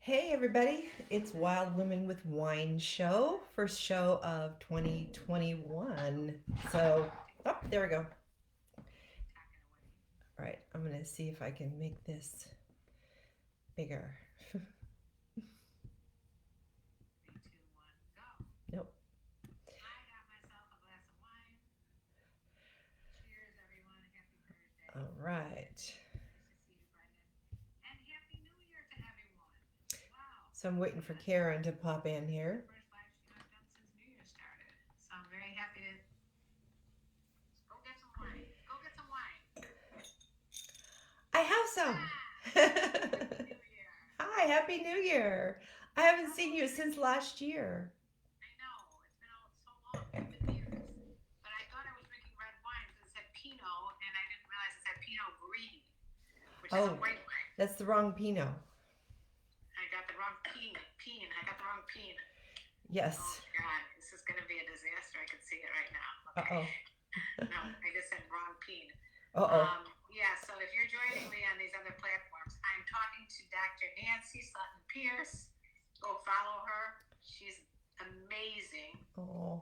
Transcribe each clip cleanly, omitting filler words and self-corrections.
Hey everybody, it's Wild Women with Wine show, first show of 2021. So, oh, there we go. All right, I'm gonna see if I can make this bigger. Nope. All right. So I'm waiting for Karen to pop in here. I have some. Hi, Happy New Year. I haven't seen you since last year. Oh, that's the wrong Pinot. Yes. Uh-oh. Uh-oh. Oh.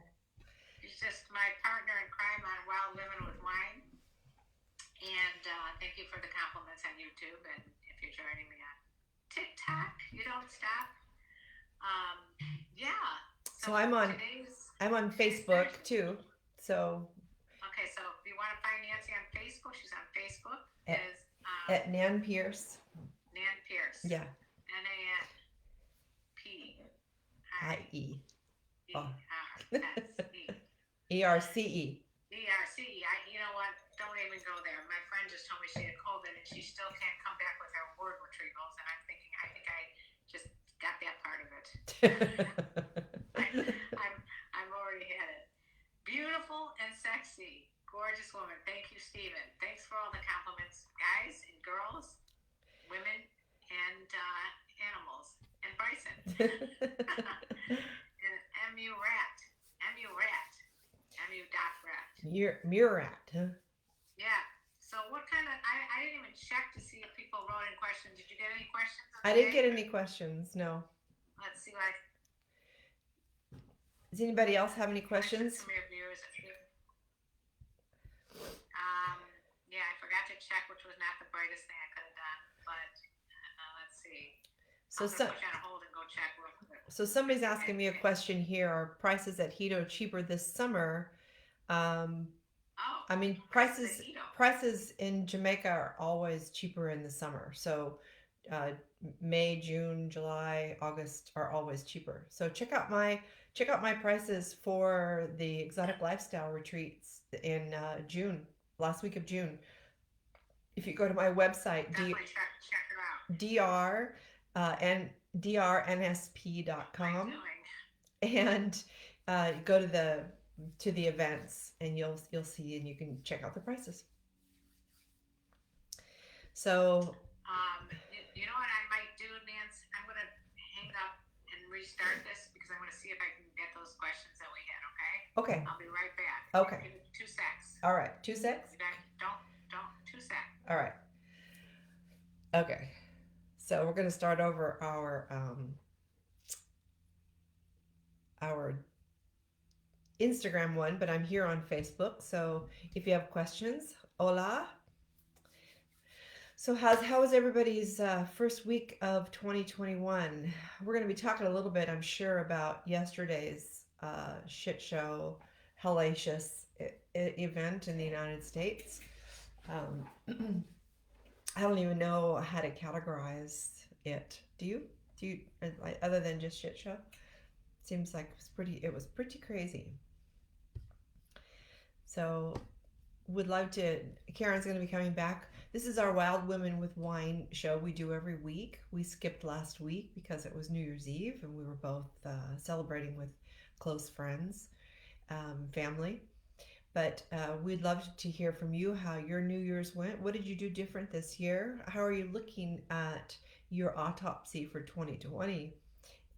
So I'm on Facebook too. So at, at Nan Pierce. Yeah. IE. Oh. ERCE. Murat, huh? I didn't get any questions. No. Does anybody else have any questions? So somebody's asking me a question here. Are prices at Hito cheaper this summer? Um, I mean, prices in Jamaica are always cheaper in the summer. So uh, May, June, July, August are always cheaper. So check out my prices for the exotic lifestyle retreats in June, last week of June. If you go to my website, dr and drnsp.com, and go to the events, and you'll see, and you can check out the prices. So okay. Okay. All right. 2 secs. All right. Okay. So we're going to start over our Instagram one, but I'm here on Facebook. So if you have questions, hola. So how was everybody's first week of 2021? We're going to be talking a little bit, I'm sure, about yesterday's shit show, hellacious event in the United States. I don't even know how to categorize it. Do you? Other than just shit show? Seems like it was pretty crazy. So would love to. Karen's going to be coming back. This is our Wild Women with Wine show we do every week. We skipped last week because it was New Year's Eve and we were both celebrating with close friends, family. But we'd love to hear from you how your New Year's went. What did you do different this year? How are you looking at your autopsy for 2020?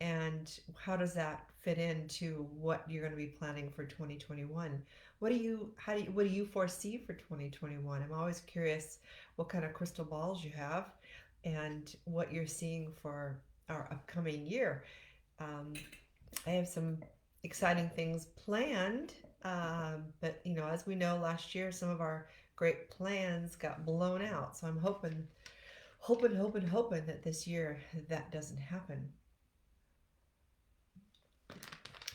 And how does that fit into what you're going to be planning for 2021? What do you foresee for 2021? I'm always curious what kind of crystal balls you have and what you're seeing for our upcoming year. Um, I have some exciting things planned, but as we know, last year some of our great plans got blown out. So I'm hoping that this year that doesn't happen.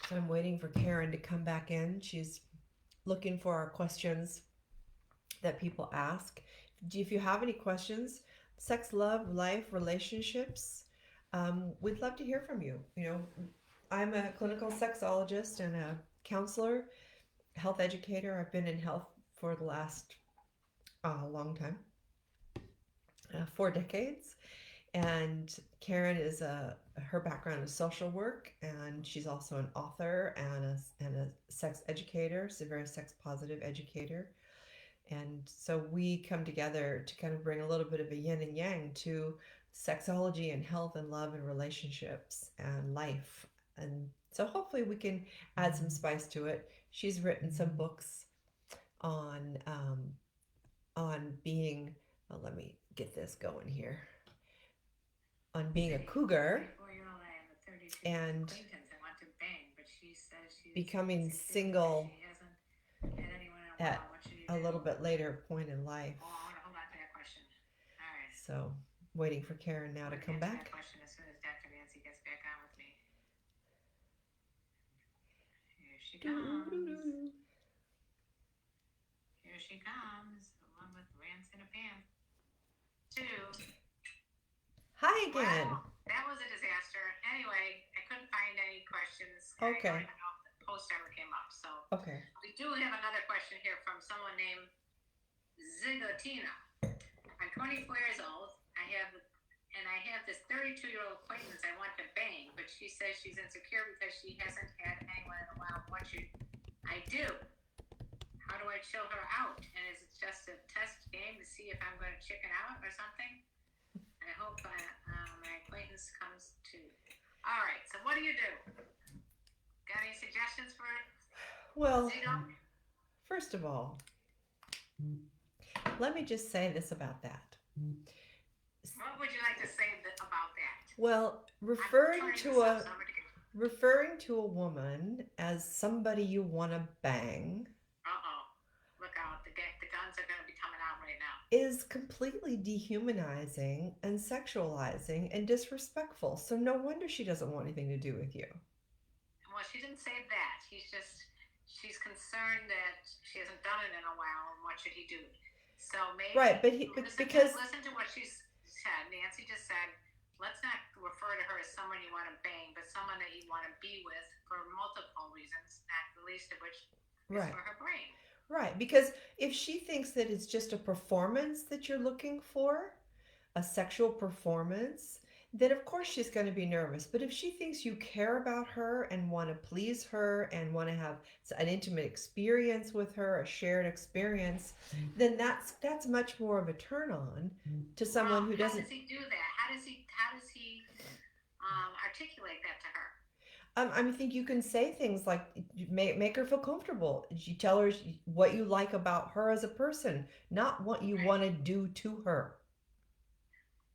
So I'm waiting for Karen to come back in. She's looking for our questions that people ask. If you have any questions, sex, love, life, relationships, we'd love to hear from you. I'm a clinical sexologist and a counselor, health educator. I've been in health for the last long time, 4 decades. And Karen her background is social work, and she's also an author and a sex educator, so a very sex positive educator. And so we come together to kind of bring a little bit of a yin and yang to sexology and health and love and relationships and life. And so hopefully we can add some spice to it. She's written some books on being, well, let me get this going here, on being a cougar and becoming single at a little bit later point in life. Oh, I want to hold on to that question. All right. So, waiting for Karen now to come back. That question as soon as Dr. Nancy gets back on with me. Here she comes. Here she comes, the one with rants in a pan. 2. Hi again. Well, that was a disaster. Anyway, I couldn't find any questions. Okay. I don't even know if the post ever came up. So okay. We do have another question here from someone named Zigotina. I'm 24 years old. I have this 32-year-old acquaintance I want to bang, but she says she's insecure because she hasn't had anyone in a while. What should I do? How do I chill her out? And is it just a test game to see if I'm going to chicken out or something? I hope my acquaintance comes to. All right, so what do you do? Got any suggestions for Well, Zito? First of all, let me just say this about that. What would you like to say about that? Well, referring to a woman as somebody you want to bang. Look out! The guns are going to be coming out right now. Is completely dehumanizing and sexualizing and disrespectful. So no wonder she doesn't want anything to do with you. Well, she didn't say that. She's concerned that she hasn't done it in a while, and what should he do? So maybe right, but listen to what she said. Nancy just said, let's not refer to her as someone you want to bang, but someone that you want to be with for multiple reasons, not the least of which is for her brain. Right, because if she thinks that it's just a performance that you're looking for, a sexual performance, then of course she's going to be nervous. But if she thinks you care about her and want to please her and want to have an intimate experience with her, a shared experience, then that's much more of a turn on to someone who doesn't. How does he do that? How does he articulate that to her? I think you can say things like make her feel comfortable. You tell her what you like about her as a person, not what you want to do to her.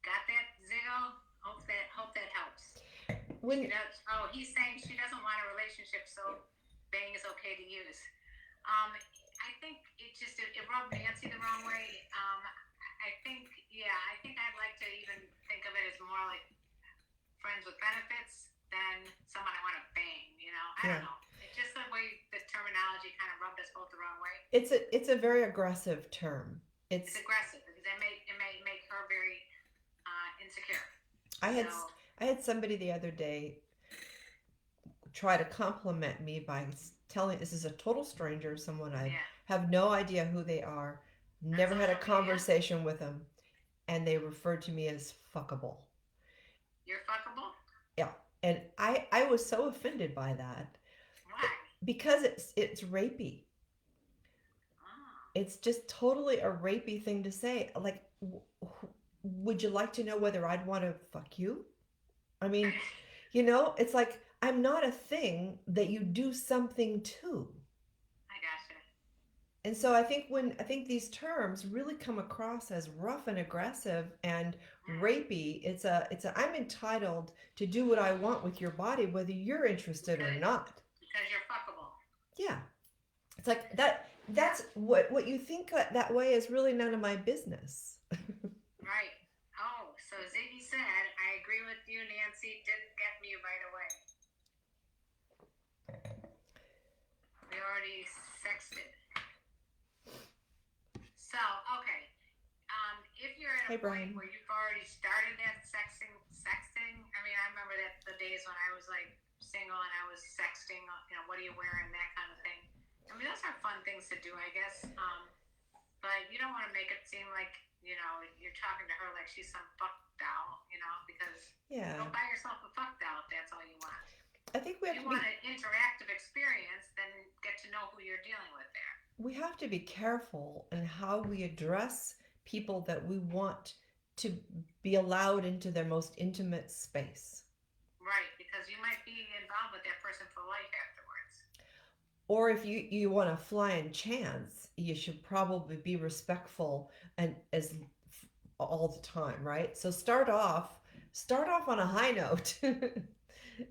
Got that, Ziggo? Hope that helps. He's saying she doesn't want a relationship, so bang is okay to use. I think it rubbed Nancy the wrong way. I think I'd like to even think of it as more like friends with benefits than someone I want to bang. I don't know. It's just the way the terminology kind of rubbed us both the wrong way. It's a very aggressive term. It's aggressive because it may make her very insecure. I had somebody the other day try to compliment me by telling, this is a total stranger, someone I have no idea who they are, never had a conversation with them, and they referred to me as fuckable. You're fuckable? Yeah. And I was so offended by that. Why? Because it's rapey. It's just totally a rapey thing to say. Like, would you like to know whether I'd want to fuck you? I mean, it's like, I'm not a thing that you do something to. I gotcha. And so I think these terms really come across as rough and aggressive and rapey. It's a I'm entitled to do what I want with your body whether you're interested or not. Because you're fuckable. Yeah. It's like that Yeah. that's what you think that way is really none of my business. Right. Oh, so Ziggy said, I agree with you, Nancy. Didn't get me right away. We already sexted. So, okay. If you're at a Hey, point Brian. where you've already started that sexting. I mean, I remember that the days when I was like single and I was sexting. What are you wearing? That kind of thing. I mean, those are fun things to do, I guess. But you don't want to make it seem like you're talking to her like she's some fuck doll. Because Yeah. go buy yourself a fuck doll if that's all you want. I think If you want an interactive experience, then get to know who you're dealing with there. we have to be careful in how we address people that we want to be allowed into their most intimate space. Right, because you might be involved with that person for life afterwards. Or if you want to flying chance, you should probably be respectful and as all the time, right? So start off on a high note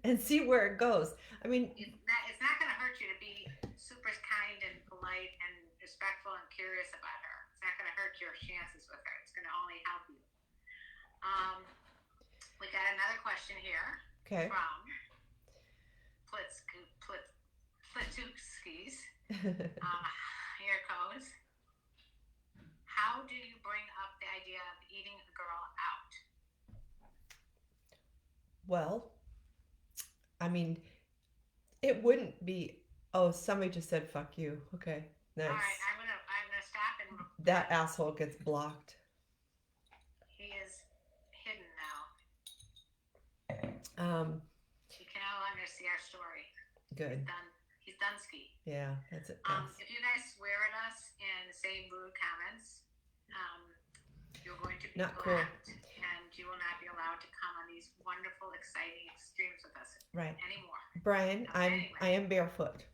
and see where it goes. I mean, It's not going to hurt you to be super kind and polite and respectful and curious about her. It's not going to hurt your chances with her. It's going to only help you. We got another question here okay. from Plitooskis. Here it goes. How do you bring up the idea of eating a girl out? Well, I mean, it wouldn't be. Oh, somebody just said "fuck you." Okay, nice. All right, I'm gonna stop and that asshole gets blocked. He is hidden now. You can no longer see our story. Good. He's done ski. Yeah, that's it. If you guys swear at us and say rude comments, you're going to be not blocked, cool. and you will not be allowed to come on these wonderful, exciting streams with us anymore. Brian, Anyway. I am barefoot.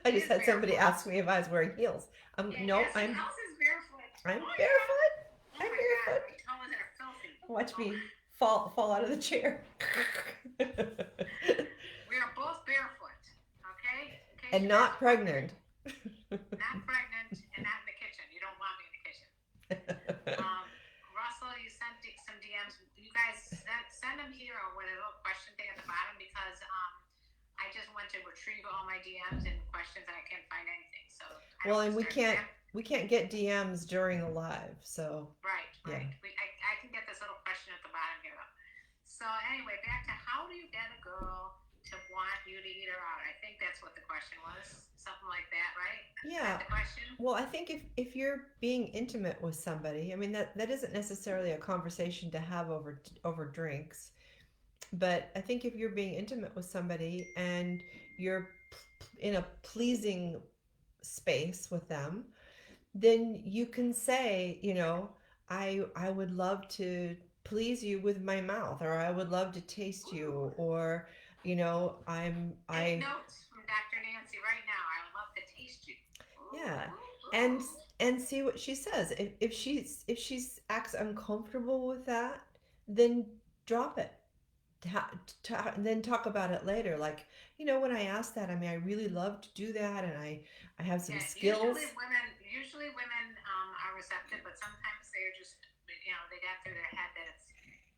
I just had somebody ask me if I was wearing heels. No, yes, I'm. House is barefoot. I'm barefoot. I'm barefoot. My toes are filthy. Watch me fall out of the chair. We are both barefoot, okay? And not pregnant. Not pregnant and not in the kitchen. You don't want me in the kitchen. Russell, you sent some DMs. You guys send them here with a little question thing at the bottom because I just went to retrieve all my DMs and questions and I can't find anything. So and we can't get DMs during the live. So right. Yeah. I can get this little question at the bottom here though. So anyway, back to how do you get a girl to want you to eat her out? I think that's what the question was. Something like that, right? Yeah. The question? Well, I think if you're being intimate with somebody, I mean that isn't necessarily a conversation to have over drinks, but I think if you're being intimate with somebody and you're in a pleasing space with them, then you can say, I would love to please you with my mouth, or I would love to taste you, or Take notes from Dr. Nancy right now. I would love to taste you. Yeah. And see what she says. If she acts uncomfortable with that, then drop it. And then talk about it later. Like, when I asked that, I mean, I really love to do that, and I have some skills. Usually women are receptive, but sometimes they're just, they got through their head that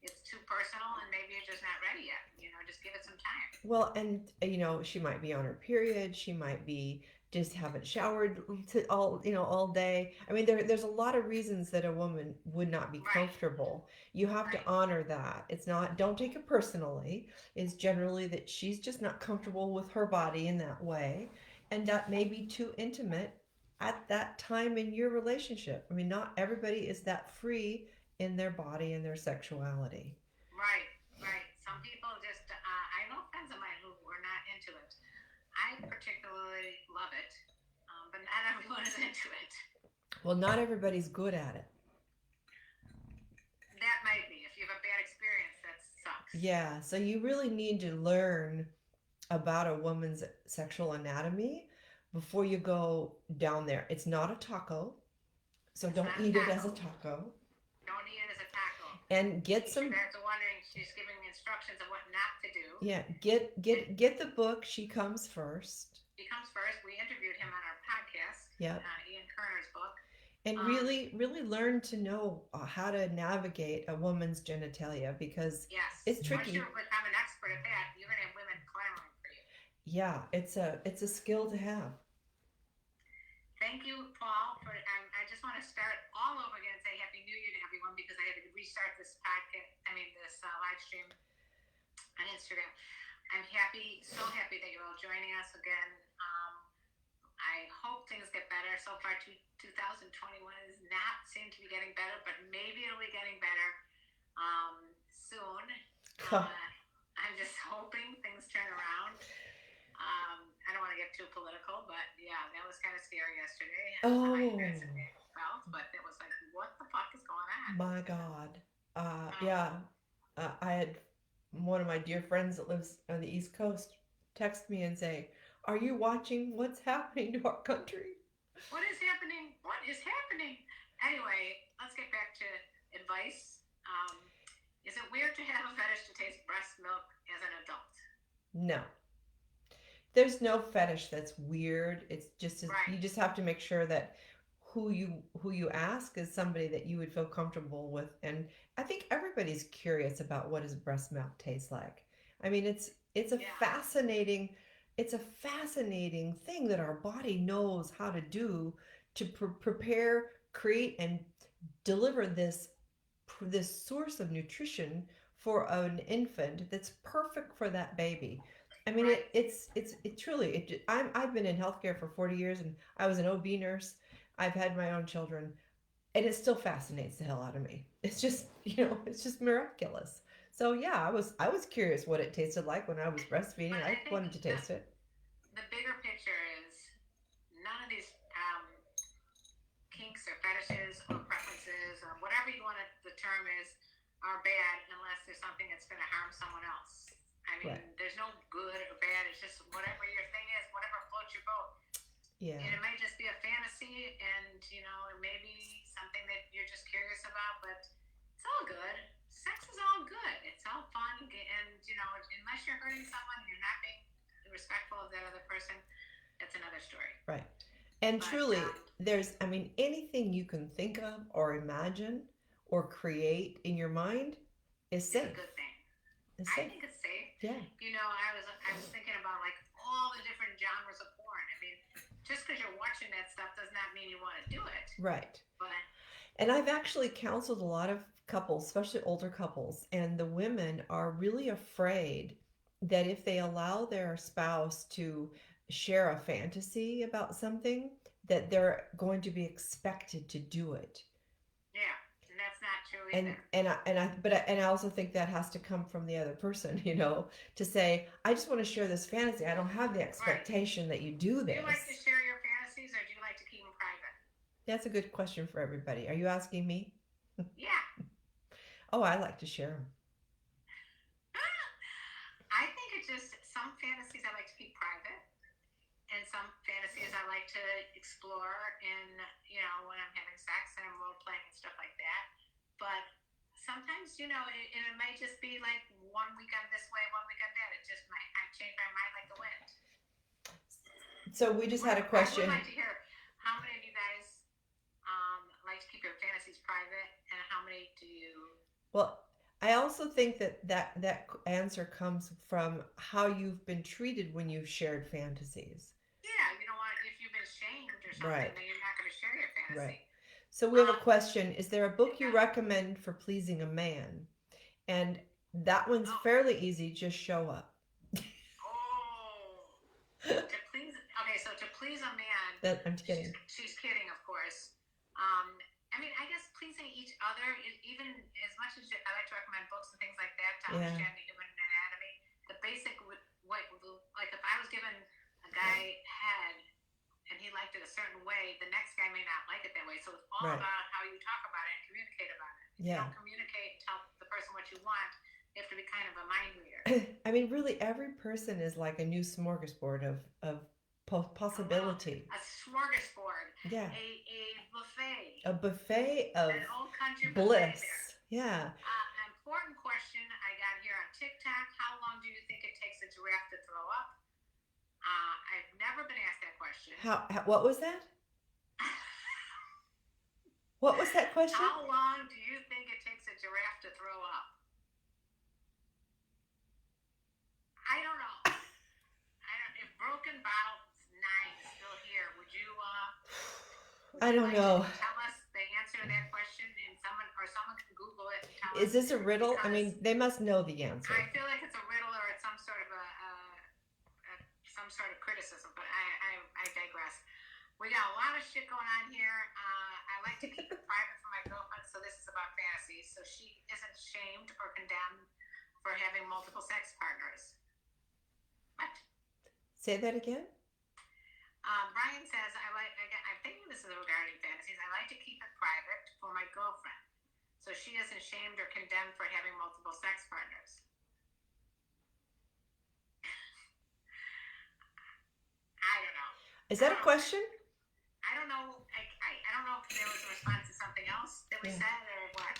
it's too personal, and maybe you're just not ready yet. Just give it some time. Well, and she might be on her period. She might be just haven't showered all day. I mean, there's a lot of reasons that a woman would not be comfortable. You have to honor that. It's not, don't take it personally. It's generally that she's just not comfortable with her body in that way, and that may be too intimate at that time in your relationship. I mean, not everybody is that free in their body and their sexuality. Right. Some people just, I know friends of mine who were not into it. I particularly love it, but not everyone is into it. Well, not everybody's good at it. That might be. If you have a bad experience, that sucks. Yeah, so you really need to learn about a woman's sexual anatomy before you go down there. It's not a taco, so It's don't not a eat it as a taco. taco. Don't eat it as a taco. And get In case you some, guys are wondering, she's giving instructions of what not to do. yeah, And get the book. She Comes First. he comes first. We interviewed him on our podcast, Yeah. Ian Kerner's book. And really learn to know how to navigate a woman's genitalia, because Yes. it's Once tricky. you become an expert at that, you're going to have women clamoring for you. Yeah, it's a skill to have. Thank you, Paul. I just want to start all over again and say Happy New Year to everyone, because I had to restart this podcast. This live stream on Instagram. I'm so happy that you're all joining us again. I hope things get better. So far, 2021 is not seem to be getting better, but maybe it'll be getting better soon. I'm just hoping things turn around. I don't want to get too political, but yeah, that was kind of scary yesterday. Oh, Felt, but it was like, what the fuck is going on? my God. Yeah, I had one of my dear friends that lives on the East Coast text me and say, "Are you watching what's happening to our country?" What is happening? What is happening? Anyway, let's get back to advice. Is it weird to have a fetish to taste breast milk as an adult? No. There's no fetish that's weird. It's just Right. You just have to make sure that who you ask is somebody that you would feel comfortable with. And I think everybody's curious about what does breast milk taste like. I mean, it's a fascinating thing that our body knows how to do to prepare, create, and deliver this source of nutrition for an infant that's perfect for that baby. I mean, Right. it's truly. I've been in healthcare for 40 years, and I was an OB nurse. I've had my own children, and it still fascinates the hell out of me. It's just it's just miraculous. So yeah, I was curious what it tasted like when I was breastfeeding. I wanted to taste it. The bigger picture is none of these kinks or fetishes or preferences or whatever you want the term is are bad unless there's something that's going to harm someone else. I mean, right. There's no good or bad. It's just whatever your thing is, whatever floats your boat. Yeah. And it may just be a fantasy, and it may be something that you're just curious about, but it's all good. Sex is all good. It's all fun, and unless you're hurting someone and you're not being respectful of that other person, that's another story. Right. And truly, there's, anything you can think of or imagine or create in your mind is safe. It's a good thing. I think it's safe. Yeah. I was thinking about like all the different genres of porn. I mean, just because you're watching that stuff does not mean you want to do it. Right. But and I've actually counseled a lot of couples, especially older couples, and the women are really afraid that if they allow their spouse to share a fantasy about something, that they're going to be expected to do it. Yeah, and that's not true either. And I also think that has to come from the other person, to say, I just want to share this fantasy. I don't have the expectation that you do this. Do you like to share your fantasies, or do you like to keep them private? That's a good question for everybody. Are you asking me? Yeah. Oh, I like to share them. I think it's just some fantasies I like to keep private, and some fantasies I like to explore in, when I'm having sex and I'm role playing and stuff like that. But sometimes, it may just be like 1 weekend this way, 1 weekend that. It just might, I change my mind like the wind. So we just had a question. I would like to hear, how many of you guys like to keep your fantasies private, and how many do you? Well, I also think that answer comes from how you've been treated when you've shared fantasies. Yeah, you don't want, if you've been shamed or something, right. then you're not going to share your fantasy. Right. So we have a question. Is there a book you recommend for pleasing a man? And that one's fairly easy. Just show up. So to please a man. I'm kidding. She's kidding, of course. I guess pleasing each other, even as much as I like to recommend books and things like that to understand the human anatomy, the basic, like if I was given a guy head and he liked it a certain way, the next guy may not like it that way. So it's all about how you talk about it and communicate about it. If you don't communicate and tell the person what you want, you have to be kind of a mind reader. Really, every person is like a new smorgasbord of possibility. A smorgasbord, Yeah. a buffet, A buffet of an old country buffet there. bliss. Yeah. An important question I got here on TikTok: how long do you think it takes a giraffe to throw up? I've never been asked that question. What was that? What was that question? How long do you think it takes a giraffe to throw up? I don't know. If Broken Bottle 9 is still here, would you I don't know. Tell us the answer to that question, and someone can Google it and tell us. Is this a riddle? I mean, they must know the answer. I feel like it's a riddle or it's some sort of some sort of criticism, but I digress. We got a lot of shit going on here. I like to keep it private for my girlfriend, so this is about fantasies, so she isn't shamed or condemned for having multiple sex partners. What? Say that again. Brian says, I'm thinking this is regarding fantasies. I like to keep it private for my girlfriend, so she isn't shamed or condemned for having multiple sex partners. I don't know. Is that a question? I don't know. I don't know if there was a response to something else that we said or what.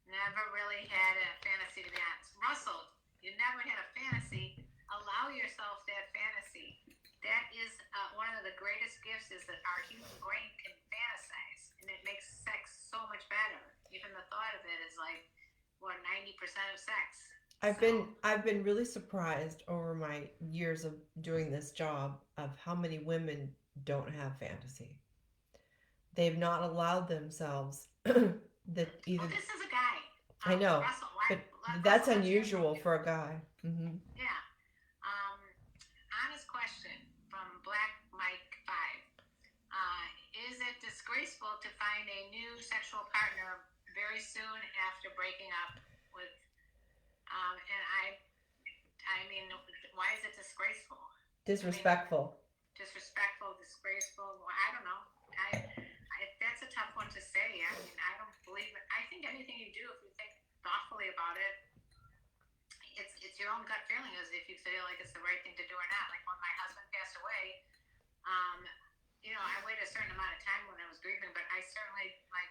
Never really had a fantasy, to be honest. Russell, you never had a fantasy. Allow yourself that fantasy. That is one of the greatest gifts, is that our human brain can fantasize, and it makes sex so much better. Even the thought of it is like, 90% of sex. I've been really surprised over my years of doing this job of how many women don't have fantasy. They've not allowed themselves that either. Well, this is a guy. I know, Russell, but that's unusual for a guy. Mm-hmm. Yeah. Honest question from Black Mike 5. Is it disgraceful to find a new sexual partner very soon after breaking up with? And I mean, why is it disgraceful? Disrespectful. Disrespectful, disgraceful. Well, I don't know. That's a tough one to say. I mean, I don't believe it. I think anything you do, if you think thoughtfully about it, it's your own gut feeling, as if you feel like it's the right thing to do or not. Like when my husband passed away, I waited a certain amount of time when I was grieving, but I certainly I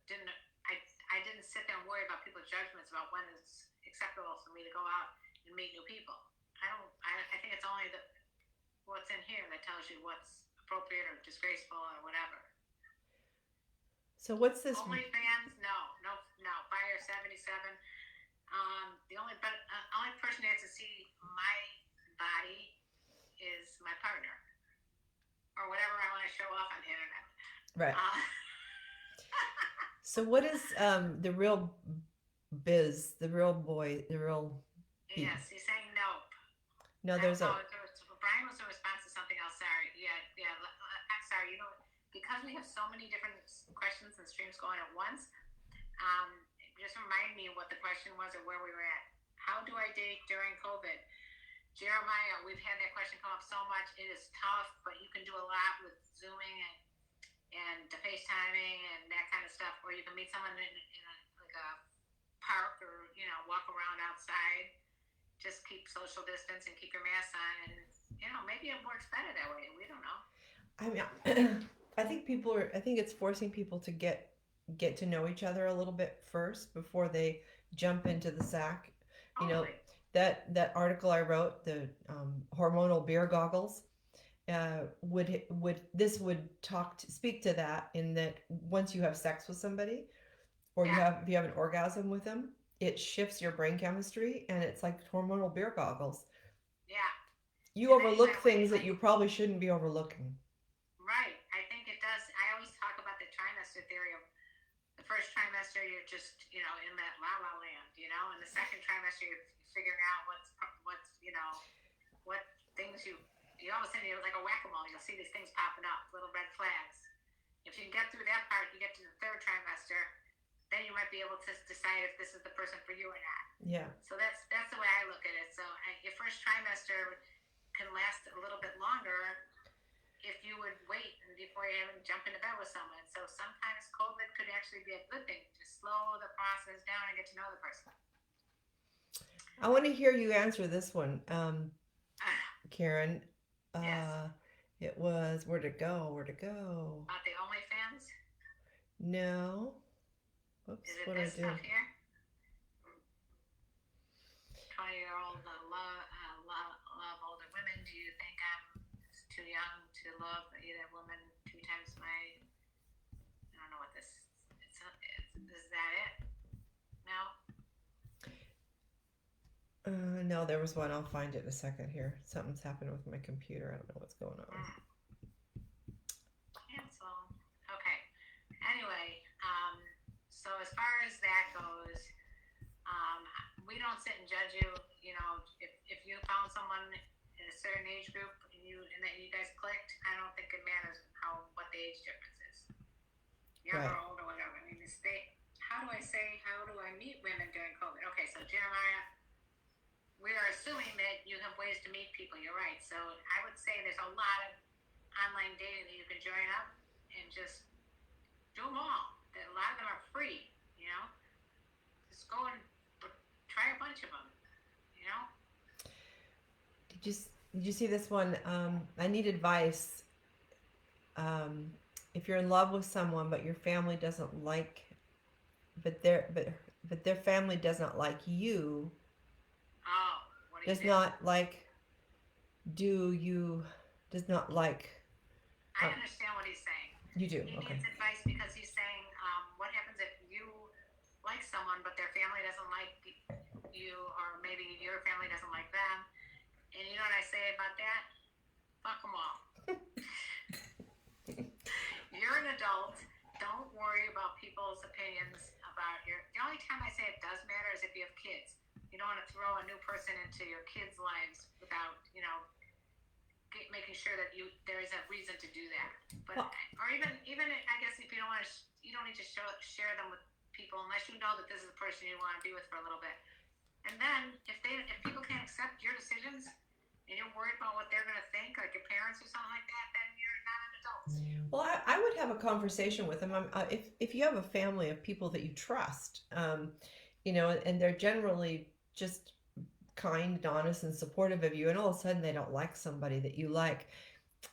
didn't sit there and worry about people's judgments about when it's acceptable for me to go out and meet new people. I think it's only what's in here that tells you what's appropriate or disgraceful or whatever. So what's this? OnlyFans? No. Fire 77. The only person that has to see my body is my partner, or whatever I want to show off on the internet. Right. So what is the real biz? The real boy? The real? Yes, he's saying nope. No, there's Brian was in response to something else. Sorry. Yeah. I'm sorry. Because we have so many different questions and streams going at once, just remind me what the question was or where we were at. How do I date during COVID? Jeremiah, we've had that question come up so much. It is tough, but you can do a lot with Zooming and FaceTiming and that kind of stuff, where you can meet someone in a park or, walk around outside. Just keep social distance and keep your mask on, and, maybe it works better that way. We don't know. I mean, I think it's forcing people to get to know each other a little bit first before they jump into the sack. Totally. That article I wrote, the hormonal beer goggles, would speak to that, in that once you have sex with somebody, or if you have an orgasm with them, it shifts your brain chemistry, and it's like hormonal beer goggles. Yeah. You overlook things that you probably shouldn't be overlooking. Right. I think it does. I always talk about the trimester theory of the first trimester, you're just, in that la-la land, and the second trimester, you're figuring out what things you all of a sudden, you're like a whack-a-mole. You'll see these things popping up, little red flags. If you can get through that part, you get to the third trimester, then you might be able to decide if this is the person for you or not. Yeah. So that's the way I look at it. So your first trimester can last a little bit longer if you would wait before you even jump into bed with someone. So sometimes COVID could actually be a good thing to slow the process down and get to know the person. I want to hear you answer this one. Karen. Yes. It was where'd it go? Where'd it go? About the OnlyFans? No. Whoops, Is it what did I this do? stuff here? 20-year-old love older women. Do you think I'm too young to love either woman 2 times my? I don't know what this. Is that it? No. No, there was one. I'll find it in a second here. Something's happened with my computer. I don't know what's going on. Cancel. Okay. Anyway, so as far as that goes, we don't sit and judge you. You know, if you found someone in a certain age group and that you guys clicked, I don't think it matters what the age difference is. Younger or old or whatever. I mean, how do I meet women during COVID? Okay, so Jeremiah, we are assuming that you have ways to meet people. You're right. So I would say there's a lot of online dating that you can join up and just do them all. A lot of them are free, you know. Just go and try a bunch of them, you know. Did you see this one? I need advice. If you're in love with someone, but your family doesn't like, but their family does not like you. Oh, what do you Does do? not like. Does not like. I understand what he's saying. You do. He Okay. needs advice because he's saying, what happens if you like someone but their family doesn't like you, or maybe your family doesn't like them? And you know what I say about that? Fuck them all. You're an adult. Don't worry about people's opinions about your. The only time I say it does matter is if you have kids. You don't want to throw a new person into your kids' lives without, you know, making sure that there is a reason to do that. But or even I guess if you don't want to, you don't need to share them with people unless you know that this is the person you want to be with for a little bit. And then if people can't accept your decisions and you're worried about what they're going to think, like your parents or something like that, then you're not an adult. Well, I would have a conversation with them. If you have a family of people that you trust, you know, and they're generally just kind and honest and supportive of you, and all of a sudden they don't like somebody that you like,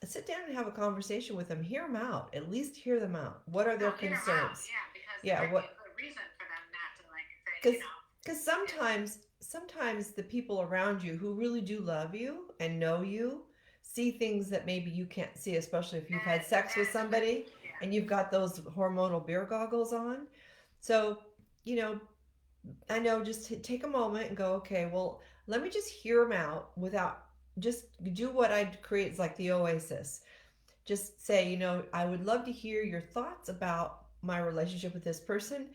sit down and have a conversation with them. Hear them out. At least hear them out. What are their concerns? Yeah, because there might be a good reason for them not to like it. Because sometimes the people around you who really do love you and know you see things that maybe you can't see, especially if you've had sex with somebody and you've got those hormonal beer goggles on. So, you know, I know, just take a moment and go, okay, well, let me just hear them out without, just do what I create is like the oasis. Just say, you know, I would love to hear your thoughts about my relationship with this person,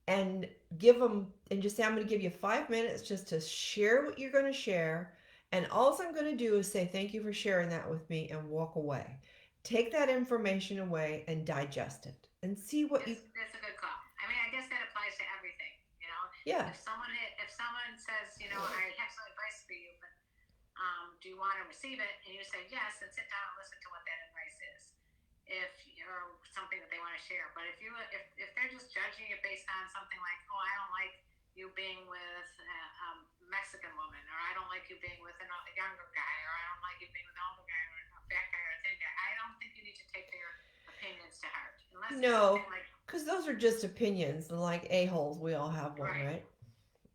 and give them, and just say, I'm going to give you 5 minutes just to share what you're going to share. And all I'm going to do is say, thank you for sharing that with me, and walk away. Take that information away and digest it and see what That's a good call. I mean, I guess that applies to everything, you know? Yeah. If someone says, you know, I have some advice for you, but do you want to receive it? And you say yes, and sit down and listen to what that advice is. If you're something that they want to share. But if they're just judging it based on something like, oh, I don't like you being with a Mexican woman, or I don't like you being with a younger guy, or I don't like you being with an older guy, or a fat guy, or a thin guy, I don't think you need to take their opinions to heart. No, because those are just opinions, like a-holes. We all have one, right?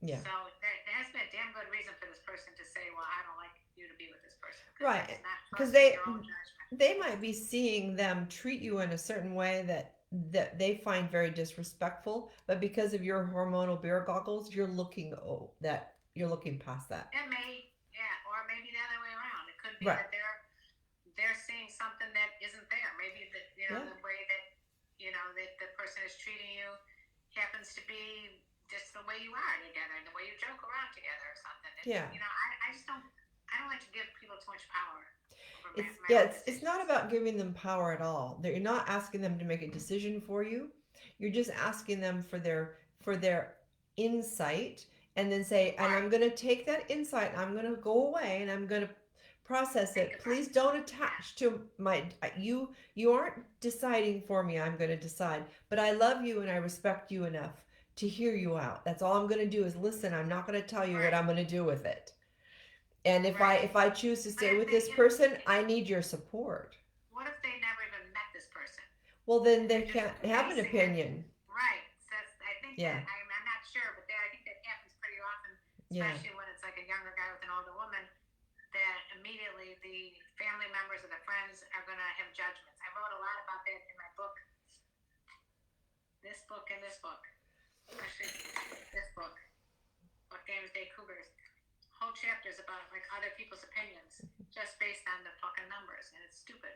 Yeah. So there has to be a damn good reason for this person to say, well, I don't like you to be with this person. Right. Because they might be seeing them treat you in a certain way that they find very disrespectful, but because of your hormonal beer goggles, you're looking past that. It may, or maybe the other way around. It could be that they're seeing something that isn't there. Maybe the way that that the person is treating you happens to be just the way you are together, and the way you joke around together, or something. I just don't. I don't like to give people too much power. It's not about giving them power at all. You're not asking them to make a decision for you. You're just asking them for their insight, and then say, and I'm going to take that insight, and I'm going to go away, and I'm going to process it. Please don't attach to you aren't deciding for me. I'm going to decide, but I love you and I respect you enough to hear you out. That's all I'm going to do is listen. I'm not going to tell you what I'm going to do with it. And if Right. I choose to But stay if with they, this person, I need your support. what if they never even met this person? Well, then And they they're just can't have an basing it. opinion. Right. So I think Yeah. that, I'm not sure, but I think that happens pretty often, Yeah. especially when it's like a younger guy with an older woman, that immediately the family members or the friends are going to have judgments. I wrote a lot about that in my book, this book, and this book. Actually, this book, What Games Day Cougars. Whole chapters about like other people's opinions just based on the fucking numbers, and it's stupid.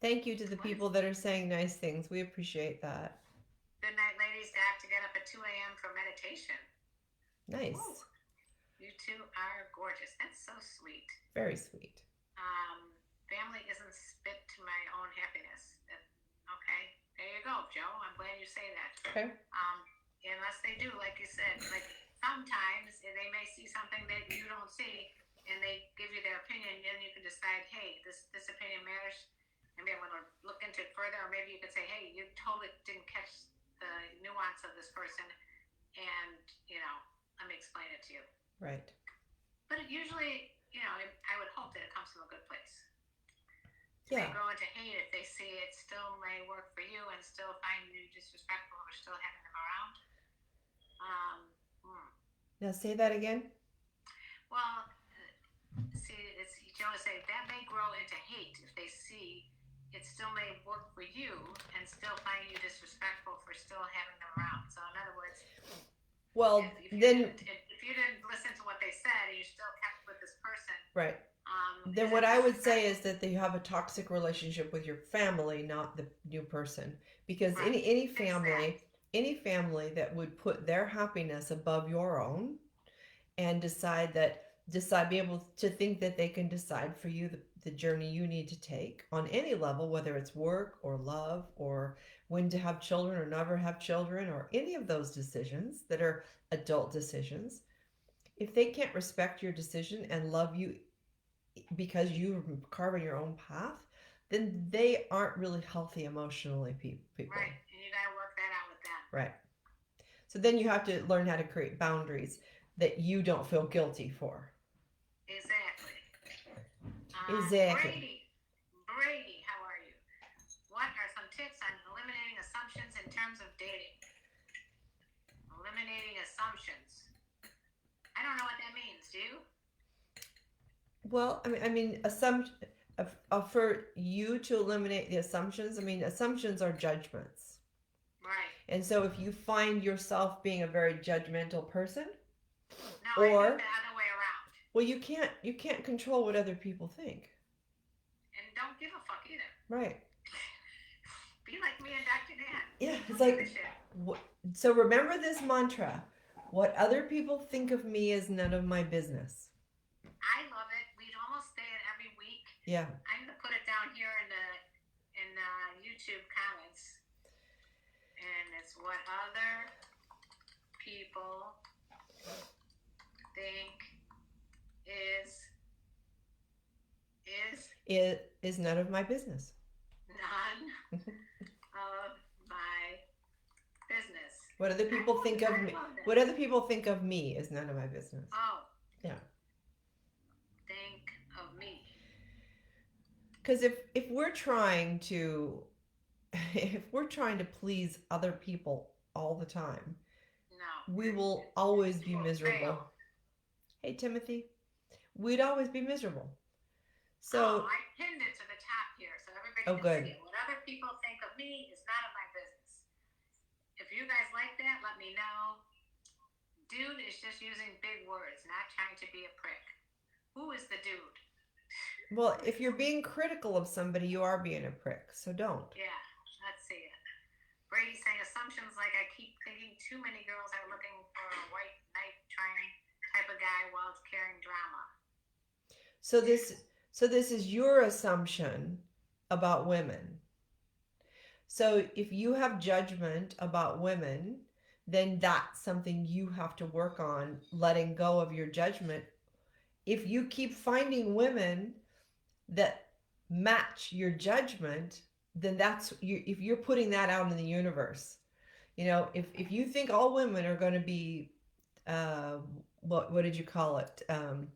Thank you to the What people that are saying nice things. We appreciate that. Good night, ladies. Got to get up at 2 a.m. for meditation. Nice. Ooh, you two are gorgeous. That's so sweet. Very sweet. Family isn't spit to my own happiness. Okay, there you go, Joe. I'm glad you say that. Okay. Unless they do, like you said, like sometimes they may see something that you don't see, and they give you their opinion, and you can decide, hey, this opinion matters. Maybe I'm going to look into it further, or maybe you could say, hey, you totally didn't catch the nuance of this person, and let me explain it to you. Right. But it usually, I would hope that it comes from a good place. Yeah. They grow into hate if they see it still may work for you and still find you disrespectful or still having them around. Now say that again. Well, see, Joe is saying that may grow into hate if they see it still may work for you and still find you disrespectful for still having them around. So in other words, well, if you didn't listen to what they said and you still kept with this person, right. Then what I would say is that you have a toxic relationship with your family, not the new person. Because right. any family that would put their happiness above your own and be able to think that they can decide for you the journey you need to take on any level, whether it's work or love or when to have children or never have children or any of those decisions that are adult decisions. If they can't respect your decision and love you because you're carving your own path, then they aren't really healthy emotionally, people. Right, and you gotta work that out with them. Right. So then you have to learn how to create boundaries that you don't feel guilty for. Exactly. Exactly. Brady, how are you? What are some tips on eliminating assumptions in terms of dating? Eliminating assumptions. I don't know what that means. Do you? Well, I mean, for you to eliminate the assumptions. I mean, assumptions are judgments. Right. And so, if you find yourself being a very judgmental person, no, I think the other way around. Well, you can't control what other people think. And don't give a fuck either. Right. Be like me and Dr. Dan. Yeah, it's like. So remember this mantra: what other people think of me is none of my business. I love it. We almost say it every week. Yeah. I'm gonna put it down here in the YouTube comments, and it's what other people think is none of my business. None of my business. What other people think of me? What other people think of me is none of my business. Oh. Yeah. Think of me. Because if we're trying to please other people all the time, no, we will always be miserable. Fail. Hey Timothy, we'd always be miserable. So I pinned it to the top here so everybody can see it. What other people think of me is none of my business. If you guys like that, let me know. Dude is just using big words, not trying to be a prick. Who is the dude? Well, if you're being critical of somebody, you are being a prick, so don't. Yeah, let's see it. Brady's saying assumptions like I keep thinking too many girls are looking for a white knight trying type of guy while it's carrying drama. So this is your assumption about women. So if you have judgment about women, then that's something you have to work on, letting go of your judgment. If you keep finding women that match your judgment, then if you're putting that out in the universe. If you think all women are going to be what did you call it?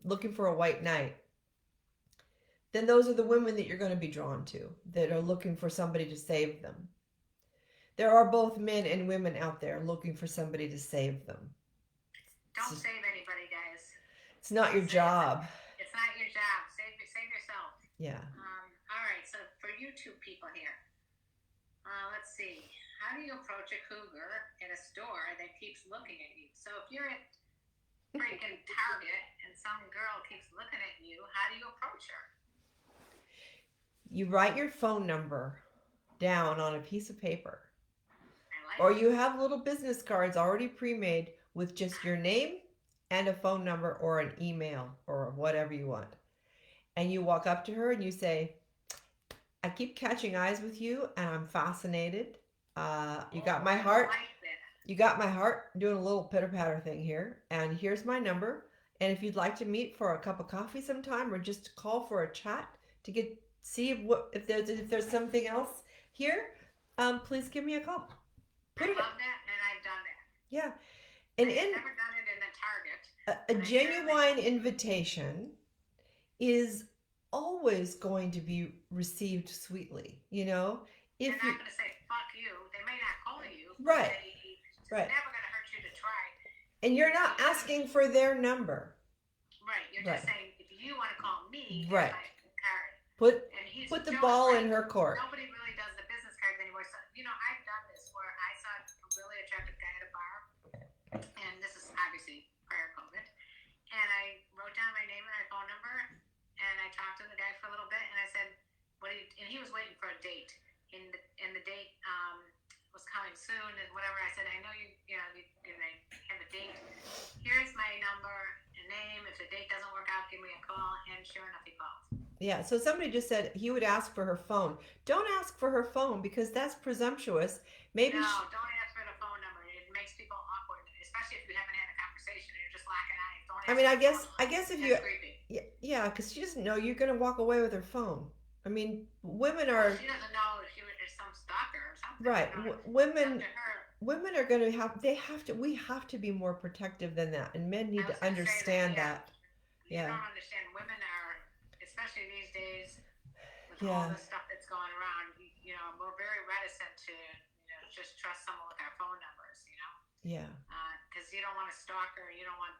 Looking for a white knight. Then those are the women that you're going to be drawn to, that are looking for somebody to save them. There are both men and women out there looking for somebody to save them. Don't save anybody, guys. It's not your job. It's not your job. Save yourself. Yeah. All right. So for you two people here, let's see. How do you approach a cougar in a store that keeps looking at you? So if you're at freaking Target and some girl keeps looking at you, how do you approach her? You write your phone number down on a piece of paper. I like Or it. you have little business cards already pre-made with just your name and a phone number or an email or whatever you want. And you walk up to her and you say, I keep catching eyes with you and I'm fascinated. You got my heart. I like that. You got my heart. Doing a little pitter-patter thing here. And here's my number. And if you'd like to meet for a cup of coffee sometime or just call for a chat to see if there's something else here, please give me a call. I love that, and I've done that. Yeah. I've never done it in a Target. A genuine invitation is always going to be received sweetly, you know? They're not going to say, fuck you. They may not call you. Right. It's never going to hurt you to try. And you're not asking for their number. Right. You're just saying, if you want to call me, right. here's my card. Put the ball in her court. Nobody really does the business cards anymore. So, I've done this where I saw a really attractive guy at a bar, and this is obviously prior COVID, and I wrote down my name and my phone number, and I talked to the guy for a little bit, and I said, and he was waiting for a date, and the date was coming soon, and whatever. I said, I know you have a date. Here's my number and name. If the date doesn't work out, give me a call, and sure enough, he called. Yeah, so somebody just said he would ask for her phone. Don't ask for her phone because that's presumptuous. Maybe don't ask for the phone number. It makes people awkward, especially if you haven't had a conversation and you're just locking eyes. Don't ask I guess if you yeah, because she doesn't know you're gonna walk away with her phone. I mean, women are. She doesn't know if there's some stalker or something. Right, women are gonna we have to be more protective than that, and men need to understand that. You don't understand. Women are, especially these days, with all the stuff that's going around, we're very reticent to, just trust someone with our phone numbers, Yeah. Because you don't want a stalker, you don't want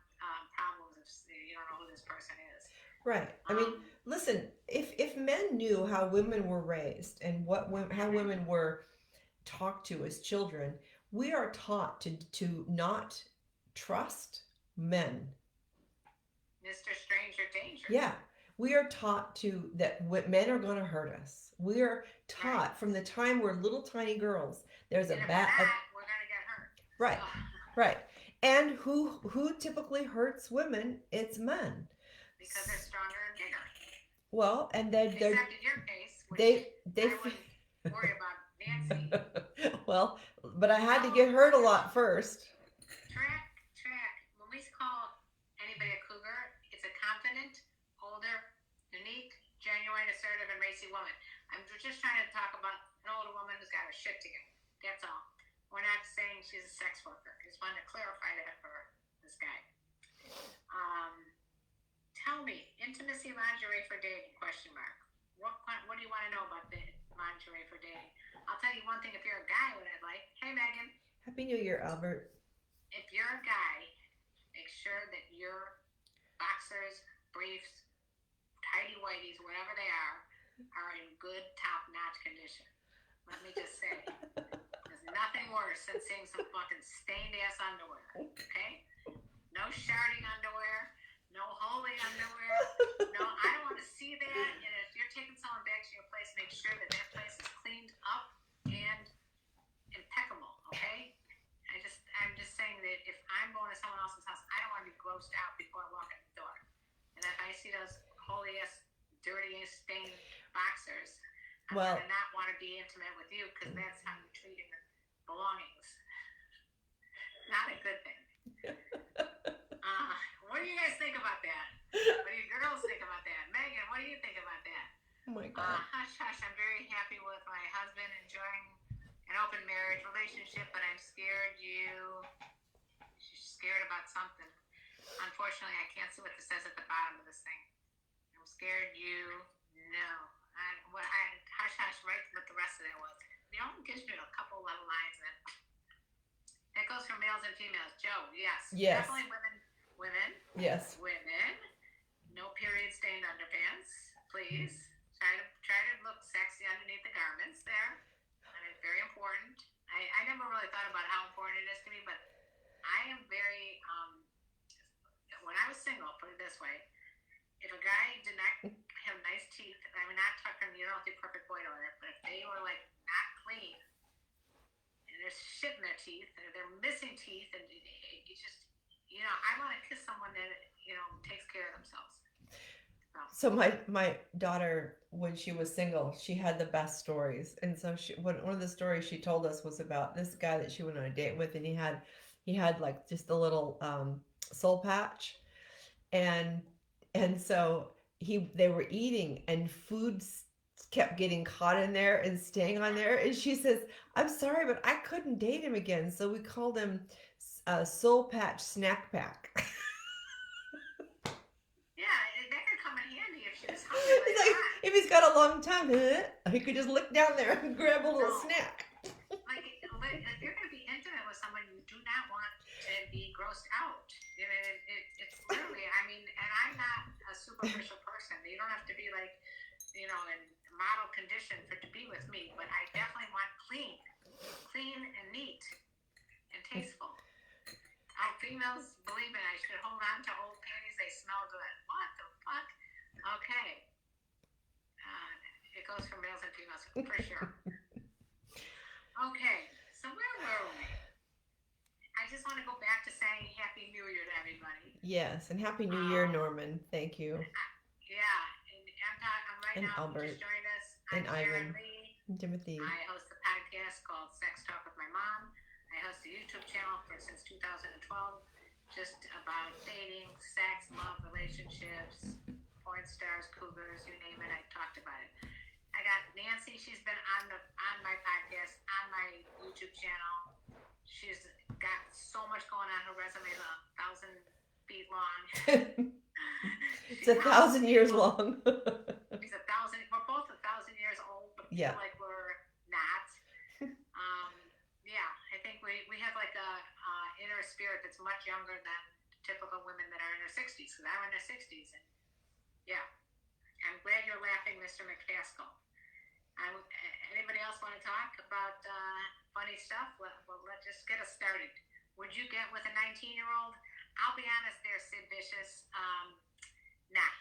problems if you don't know who this person is. Right. I mean, listen, if men knew how women were raised and how women were talked to as children, we are taught to not trust men. Mr. Stranger Danger. Yeah. We are taught that men are going to hurt us. We are taught from the time we're little tiny girls. There's we're going to get hurt. Right. Right. And who typically hurts women? It's men. Because they're stronger and bigger. Well, and they're except in your case, they I wouldn't worry about Nancy. Well, but I had to get hurt a lot first. Track. When we call anybody a cougar, it's a confident, older, unique, genuine, assertive, and racy woman. I'm just trying to talk about an older woman who's got her shit together. That's all. We're not saying she's a sex worker. I just wanted to clarify that for this guy. Tell me, intimacy lingerie for dating, ? What do you want to know about the lingerie for dating? I'll tell you one thing, if you're a guy, what I'd like. Hey, Megan. Happy New Year, Albert. If you're a guy, make sure that your boxers, briefs, tidy whities, whatever they are in good top-notch condition. Let me just say, there's nothing worse than seeing some fucking stained-ass underwear, okay? No sharding underwear, no holy underwear. No, I don't want to see that. And if you're taking someone back to your place, make sure that place is cleaned up and impeccable, okay? I'm just saying that if I'm going to someone else's house, I don't want to be grossed out before I walk in the door. And if I see those holy-ass, dirty-ass, stained boxers, I'm going to not want to be intimate with you because that's how you're treating your belongings. Not a good thing. What do you guys think about that? What do you girls think about that? Megan, what do you think about that? Oh my God. Hush. I'm very happy with my husband, enjoying an open marriage relationship, but I'm scared she's scared about something. Unfortunately, I can't see what this says at the bottom of this thing. I'm scared you know. Hush hush, right what the rest of that was. It only gives me a couple little lines then. That goes for males and females. Joe, yes. Yes. Definitely women. Women. Yes. Women. No period stained underpants, please. Try to look sexy underneath the garments there. And it's very important. I never really thought about how important it is to me, but I am very when I was single, put it this way, if a guy did not have nice teeth, I mean, not talking, you don't have to be perfect boy or whatever, but if they were like not clean and there's shit in their teeth and they're missing teeth and you just, I want to kiss someone that, takes care of themselves. So my daughter, when she was single, she had the best stories, and so one of the stories she told us was about this guy that she went on a date with, and he had like just a little soul patch, and so they were eating, and food kept getting caught in there and staying on there, and she says, "I'm sorry, but I couldn't date him again, so we called him Soul Patch Snack Pack." If he's got a long tongue, he could just look down there and grab a little snack. Like, if you're going to be intimate with someone, you do not want to be grossed out. It's literally, and I'm not a superficial person. You don't have to be like, in model condition to be with me, but I definitely want clean and neat and tasteful. Females, believe me, I should hold on to old panties. They smell good. What the fuck? Okay. It goes for males and females, for sure. Okay, so where were we? I just want to go back to saying Happy New Year to everybody. Yes, and Happy New Year, Norman. Thank you. I'm right and now. Albert. Just joined us. And I'm Ivan. Karenlee. And Timothy. I host a podcast called Sex Talk with My Mom. I host a YouTube channel since 2012, just about dating, sex, love, relationships, porn stars, cougars, you name it. I talked about it. I got Nancy. She's been on my podcast, on my YouTube channel. She's got so much going on. Her resume is 1,000 feet long. It's 1,000 years long. She's 1,000. We're both 1,000 years old, but feel like we're not. I think we have like a inner spirit that's much younger than typical women that are in their 60s. Because I'm in their 60s, and I'm glad you're laughing, Mr. McCaskill. Anybody else want to talk about funny stuff? Well, let's just get us started. Would you get with a 19-year-old? I'll be honest there, Sid Vicious. Nah.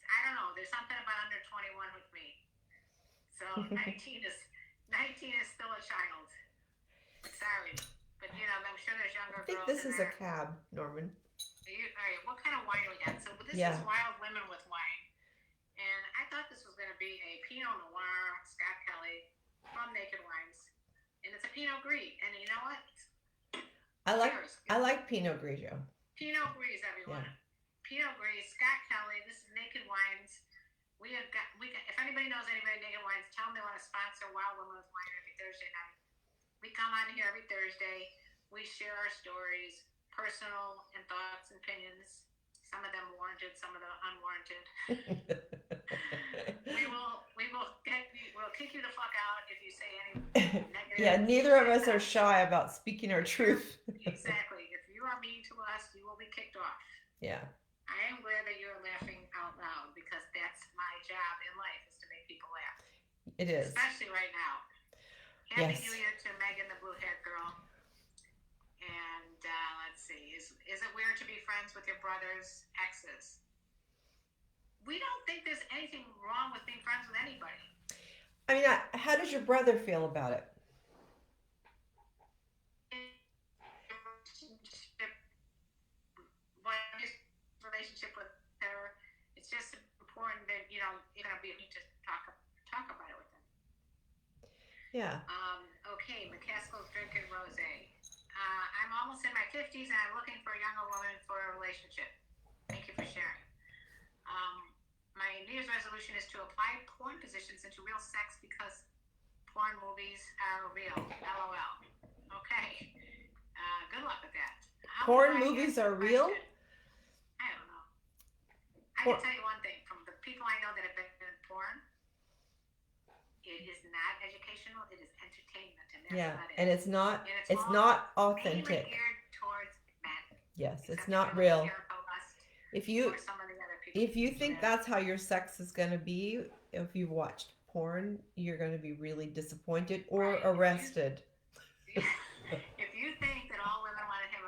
I don't know. There's something about under 21 with me. So 19 is still a child. Sorry. But, I'm sure there's younger girls. I think this is a cab, Norman. All right. What kind of wine we got? So this is Wild Women with Wine. And I thought this was going to be a Pinot Noir, Scott Kelly, from Naked Wines. And it's a Pinot Gris. And you know what? I like Pinot Grigio. Pinot Gris, everyone. Yeah. Pinot Gris, Scott Kelly. This is Naked Wines. We got. If anybody knows anybody at Naked Wines, tell them they want to sponsor Wild Women with Wine every Thursday night. We come on here every Thursday. We share our stories, personal and thoughts and opinions. Some of them warranted, some of them unwarranted. We'll kick you the fuck out if you say any negative. Yeah, neither of us are shy about speaking our truth. Exactly. If you are mean to us, you will be kicked off. Yeah. I am glad that you're laughing out loud because that's my job in life is to make people laugh. It is. Especially right now. Happy New Year to Megan, the blue-haired girl. And let's see, is it weird to be friends with your brother's exes? We don't think there's anything wrong with being friends with anybody. I mean, how does your brother feel about it? His relationship with her, it's just important that you need to talk about it with him. Yeah. Okay, McCaskill's drinking rosé. I'm almost in my 50s and I'm looking for a younger woman for a relationship. Thank you for sharing. My New Year's resolution is to apply porn positions into real sex because porn movies are real. LOL. Okay. Good luck with that. Porn movies are real? I can tell you one thing. From the people I know that have been in porn, it is not educational. It is entertainment, and that's Yeah, not it. and it's not And it's not mainly authentic. geared towards men. Yes, it's Except not if you're real. looking here for lust If you or some of the other people. if you think that's how your sex is going to be, if you've watched porn, you're going to be really disappointed or Right. arrested. If you think that all women want to have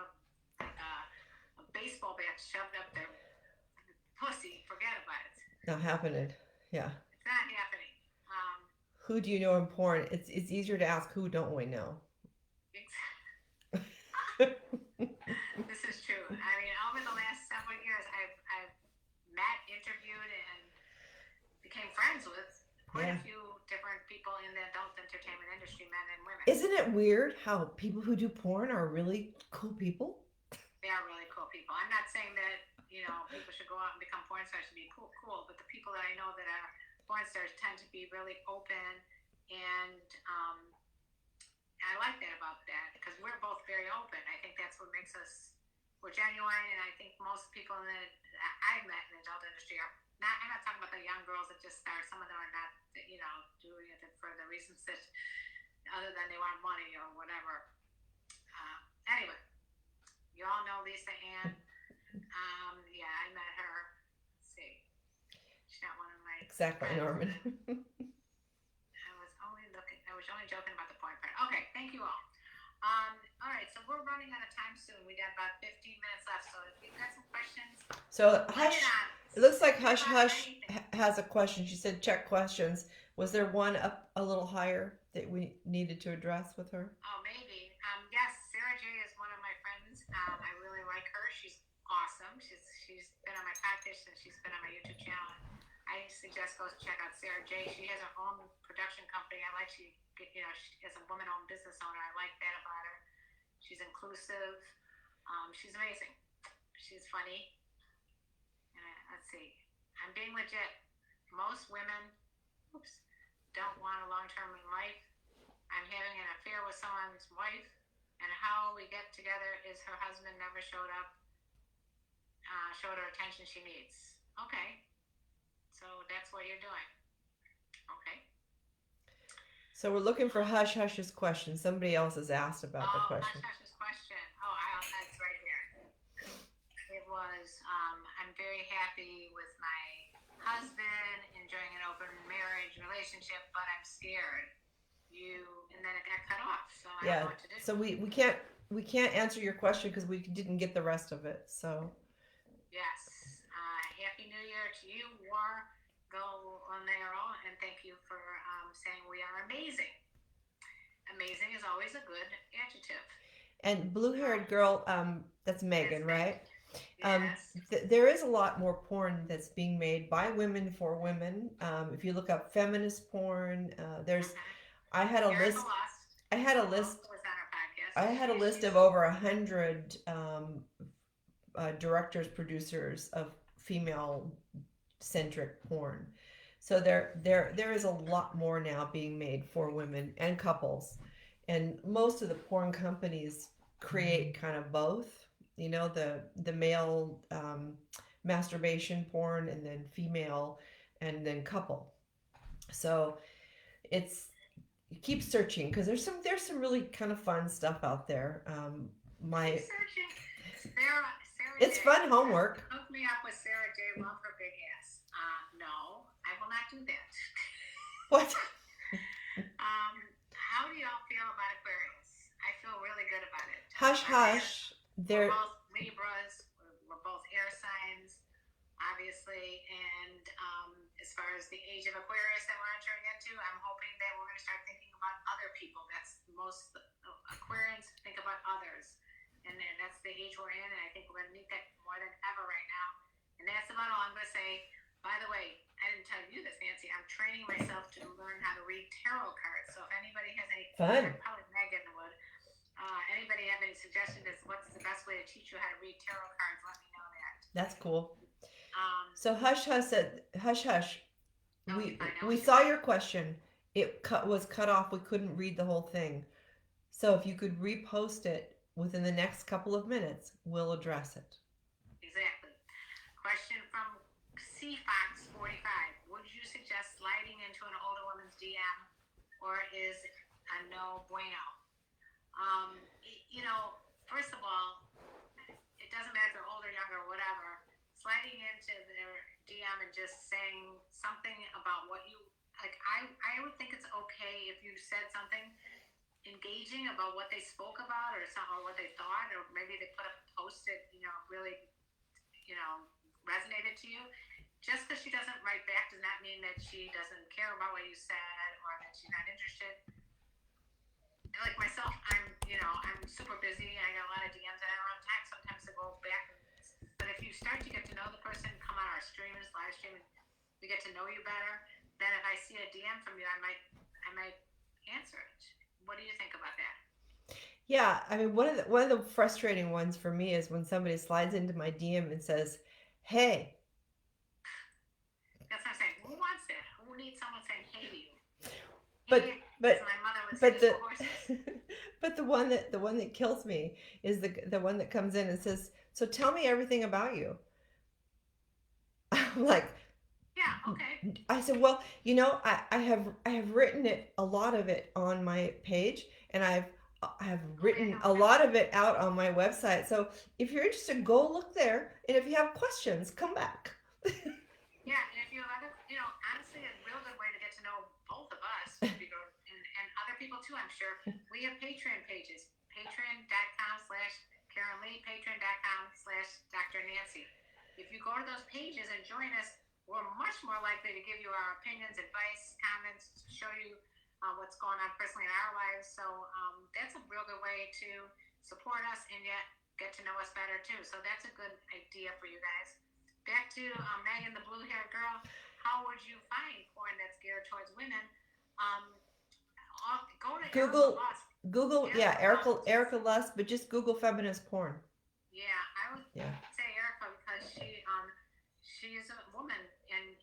a baseball bat shoved up their pussy, forget about it. Not happening. Yeah. It's not happening. Who do you know in porn? It's easier to ask who don't we know. This is true. I mean, over the last several years, I've met, interviewed, and became friends with quite a few different people in the adult entertainment industry, men and women. Isn't it weird how people who do porn are really cool people? They are really cool people. I'm not saying that, people should go out and become porn stars to be cool, but the people that I know that are porn stars tend to be really open, and I like that about that because we're both very open. I think that's what makes us, we're genuine, and I think most people that I've met in the adult industry are not, I'm not talking about the young girls that just start, some of them are not, doing it for the reasons that, other than they want money or whatever. Anyway, you all know Lisa Ann. Yeah, I met her. Let's see. She's not one of my Exactly, friends. Norman. I was only joking about the point part. Okay, thank you all. All right, so we're running out of time soon. We got about 15 minutes left. So if you've got some questions, so Hush, it looks like Hush has a question. She said check questions. Was there one up a little higher that we needed to address with her? Oh, maybe. Yes, Sarah J is one of my friends. I really like her. She's awesome. She's been on my podcast and she's been on my YouTube channel. I suggest go check out Sarah J. She has her own production company. I like she as a woman-owned business owner. I like that about her. She's inclusive. She's amazing. She's funny. Let's see. I'm being legit. Most women, don't want a long-term in life. I'm having an affair with someone's wife, and how we get together is her husband never showed her attention she needs. Okay. So that's what you're doing. Okay. So we're looking for Hush Hush's question. Somebody else has asked about the question. Hush Hush's question. That's right here. It was, I'm very happy with my husband, enjoying an open marriage relationship, but I'm scared. And then it got cut off. So I don't know what to do. So we can't answer your question because we didn't get the rest of it. So. Yes. Happy New Year to you, War. Go on there, and thank you for saying we are amazing. Amazing is always a good adjective. And blue-haired girl, that's Megan, right? Yes. There is a lot more porn that's being made by women for women. If you look up feminist porn, I had a list. I had a list of over 100 directors, producers of female-centric porn. So there is a lot more now being made for women and couples, and most of the porn companies create kind of both. The male masturbation porn, and then female, and then couple. So keep searching because there's some really kind of fun stuff out there. It's fun homework. Hook me up with Sarah J. Love her big ass. No, I will not do that. What? How do y'all feel about Aquarius? I feel really good about it. Hush, hush. We're both Libras. We're both air signs, obviously. And as far as the age of Aquarius that we're entering into, I'm hoping that we're going to start thinking about other people. That's most Aquarians think about others. And that's the age we're in, and I think we're going to need that more than ever right now. And that's about all I'm going to say. By the way, I didn't tell you this, Nancy. I'm training myself to learn how to read tarot cards. So if anybody has any, probably Megan would. Anybody have any suggestions as what's the best way to teach you how to read tarot cards? Let me know that. That's cool. So Hush Hush said, Hush Hush. We saw your question. It was cut off. We couldn't read the whole thing. So if you could repost it within the next couple of minutes, we'll address it. Exactly. Question from CFox45, would you suggest sliding into an older woman's DM, or is a no bueno? First of all, it doesn't matter if they're older, younger, or whatever. Sliding into their DM and just saying something about what you like, I would think it's okay if you said something engaging about what they spoke about, or what they thought, or maybe they put up a post that really resonated to you. Just because she doesn't write back does not mean that she doesn't care about what you said or that she's not interested. Like myself, I'm super busy. I got a lot of DMs and I don't have time sometimes to go back. But if you start to get to know the person, come on our streams, live stream, and we get to know you better, then if I see a DM from you, I might answer it. What do you think about that? Yeah, I mean, one of the frustrating ones for me is when somebody slides into my DM and says, "Hey." That's what I'm saying. Who wants that? Who needs someone saying "Hey" to you? But Hey, but as my mother would say but to the horses. but the one that kills me is the one that comes in and says, "So tell me everything about you." I'm like, Yeah, okay. I said, well, I have written it, a lot of it on my page, and I have written a lot of it out on my website. So if you're interested, go look there, and if you have questions, come back. Yeah, and if you have other, honestly, a real good way to get to know both of us would be and other people too, I'm sure. We have Patreon pages, patreon.com/Karenlee, patreon.com/Dr. Nancy. If you go to those pages and join us, we're much more likely to give you our opinions, advice, comments, show you what's going on personally in our lives. So that's a real good way to support us and yet get to know us better too. So that's a good idea for you guys. Back to Megan, the blue-haired girl. How would you find porn that's geared towards women? Go to Google, Erica Lust. yeah, Erica Lust, but just Google feminist porn. Yeah, I would say Erica because she's a woman, and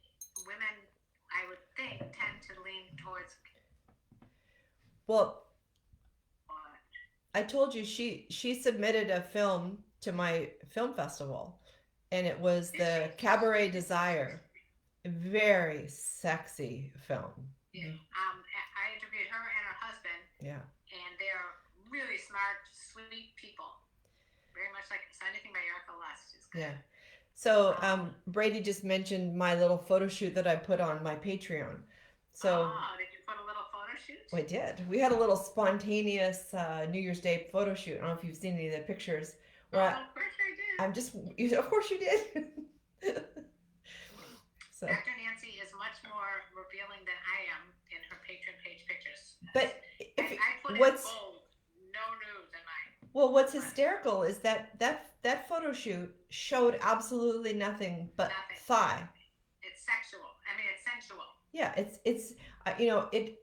women, I would think, tend to lean towards. Well, I told you she submitted a film to my film festival, and it was the Cabaret Desire. Very sexy film. Yeah. I interviewed her and her husband. Yeah. And they're really smart, sweet people. Very much like anything by Erica Lust is good. Yeah. So Brady just mentioned my little photo shoot that I put on my Patreon. So did you put a little photo shoot? I did. We had a little spontaneous New Year's Day photo shoot. I don't know if you've seen any of the pictures. Of course I did. Of course you did. So. Dr. Nancy is much more revealing than I am in her Patreon page pictures. But I put in bold, no nudes in mine. Well, what's hysterical is that photo shoot showed absolutely nothing but thigh. It's sexual. I mean, it's sensual. Yeah, it's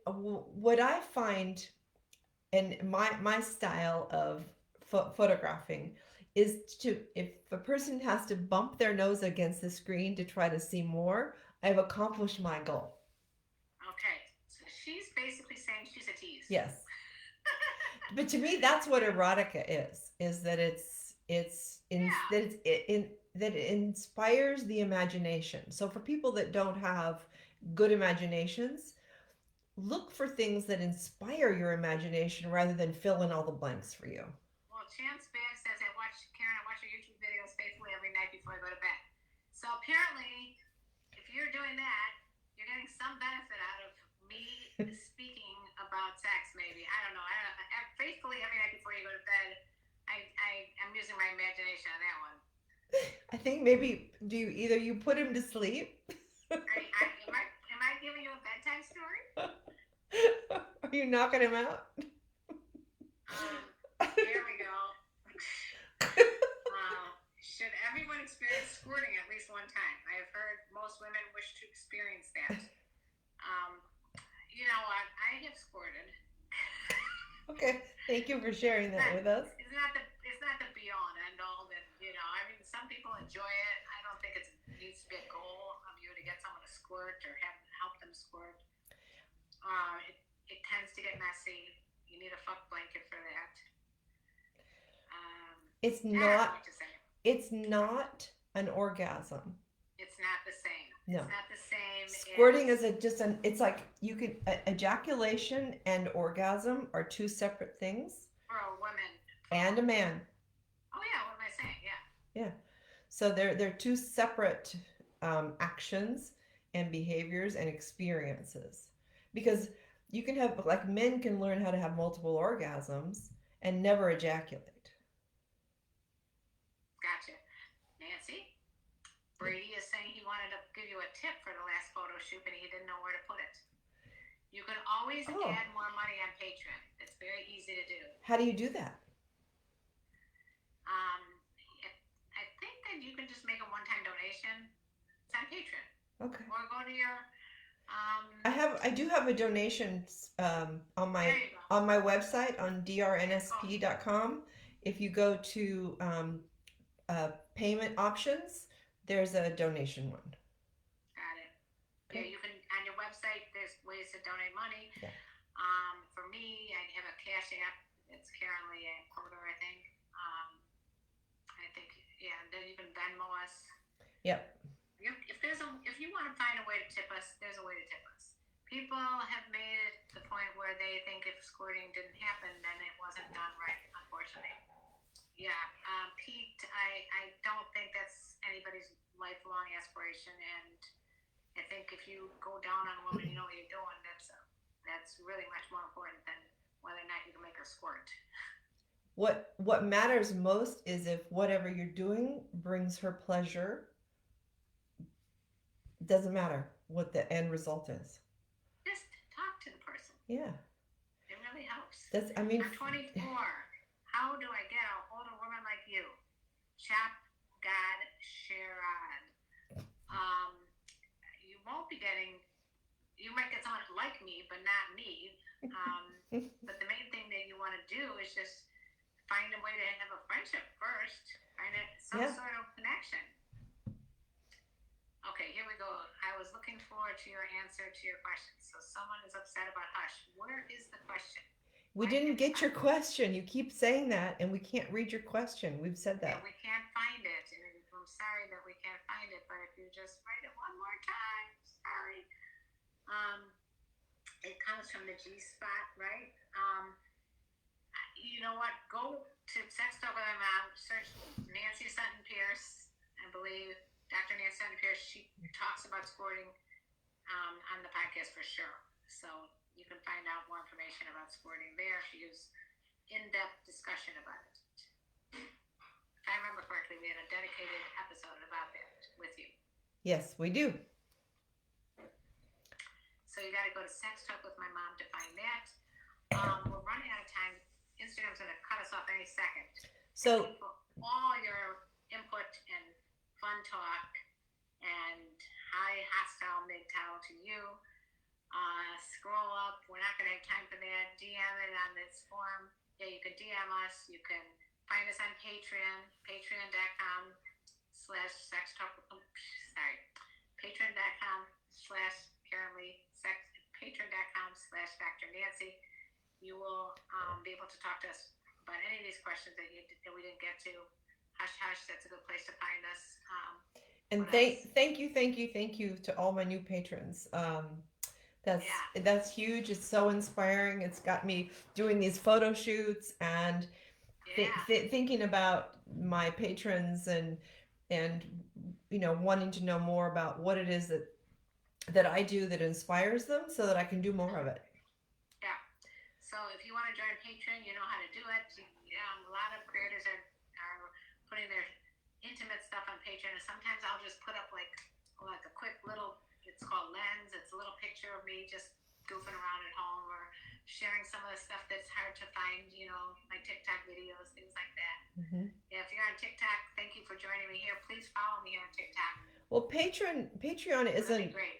what I find, and my style of photographing is if a person has to bump their nose against the screen to try to see more, I've accomplished my goal. Okay, so she's basically saying she's a tease. Yes. But to me, that's what erotica is that that it inspires the imagination. So for people that don't have good imaginations, look for things that inspire your imagination rather than fill in all the blanks for you. Well, Chance Bag says, I watch your YouTube videos faithfully every night before I go to bed. So apparently, if you're doing that, you're getting some benefit out of me speaking about sex, maybe. I don't know. Faithfully every night before you go to bed, I'm using my imagination on that one. I think maybe you put him to sleep? Am I giving you a bedtime story? Are you knocking him out? Here we go. Should everyone experience squirting at least one time? I have heard most women wish to experience that. You know what? I have squirted. Okay, thank you for sharing that with us. It's not the be all and end all. That I mean, some people enjoy it. I don't think it needs to be a goal of you to get someone to squirt or help them squirt. It tends to get messy. You need a fuck blanket for that. It's not. It's not an orgasm. It's not the No. It's not the same. Squirting is it's like you could, ejaculation and orgasm are two separate things. For a woman. And a man. Oh yeah, what am I saying? Yeah. Yeah. So they're two separate actions and behaviors and experiences. Because you can have, like, men can learn how to have multiple orgasms and never ejaculate. Gotcha. Nancy? Brady is saying he wanted to give you a tip for the last photo shoot, but he didn't know where to put it. You can always add more money on Patreon. It's very easy to do. How do you do that? I think that you can just make a one-time donation. It's on Patreon. Okay. Or go to your. I do have a donation on my website on drnsp.com. If you go to payment options, there's a donation one. Got it. Okay. Yeah, you can on your website. There's ways to donate money. Yeah. For me, I have a Cash App. It's Karenlee Poter, I think. Yeah. Then you can Venmo us. Yep. If you want to find a way to tip us, there's a way to tip us. People have made it to the point where they think if squirting didn't happen, then it wasn't done right, unfortunately. Yeah, Pete, I don't think that's anybody's lifelong aspiration, and I think if you go down on a woman, you know what you're doing. That's really much more important than whether or not you can make her squirt. What matters most is if whatever you're doing brings her pleasure. Doesn't matter what the end result is. Just talk to the person. Yeah. It really helps. I'm 24. How do I get a hold of a woman like you? Chap God Sherrod. You won't be getting. You might get someone like me, but not me. But the main thing that you want to do is just find a way to have a friendship first. Find some sort of connection. Okay, here we go. I was looking forward to your answer to your question. So someone is upset about Hush. Where is the question? We didn't get your question. You keep saying that, and we can't read your question. We've said that. Yeah, we can't find it, and I'm sorry that we can't find it. But if you just write it one more time, sorry. It comes from the G spot, right? You know what? Go to Sex Talk with My Mom. Search Nancy Sutton Pierce, I believe. Dr. Nancy Sutton Pierce, she talks about squirting on the podcast for sure. So you can find out more information about squirting there. She gives in-depth discussion about it. If I remember correctly, we had a dedicated episode about that with you. Yes, we do. So you got to go to Sex Talk with My Mom to find that. We're running out of time. Instagram's going to cut us off any second. So all your input and fun talk and high hostile MGTOW to you. Scroll up. We're not going to have time for that. DM it on this form. Yeah, you can DM us. You can find us on Patreon. Patreon.com/sextalk. Patreon.com/Karenlee. Patreon.com/Dr. Nancy. You will be able to talk to us about any of these questions that we didn't get to. Hush Hush, that's a good place to find us. And thank you to all my new patrons. That's huge. It's so inspiring. It's got me doing these photo shoots and thinking about my patrons and wanting to know more about what it is that I do that inspires them so that I can do more of it. Yeah. So if you want to join Patreon, you know how to do it. A lot of creators are putting their intimate stuff on Patreon, and sometimes I'll just put up like a quick little, it's called Lens. It's a little picture of me just goofing around at home or sharing some of the stuff that's hard to find, my TikTok videos, things like that. Mm-hmm. Yeah, if you're on TikTok, thank you for joining me here. Please follow me here on TikTok. Well, Patreon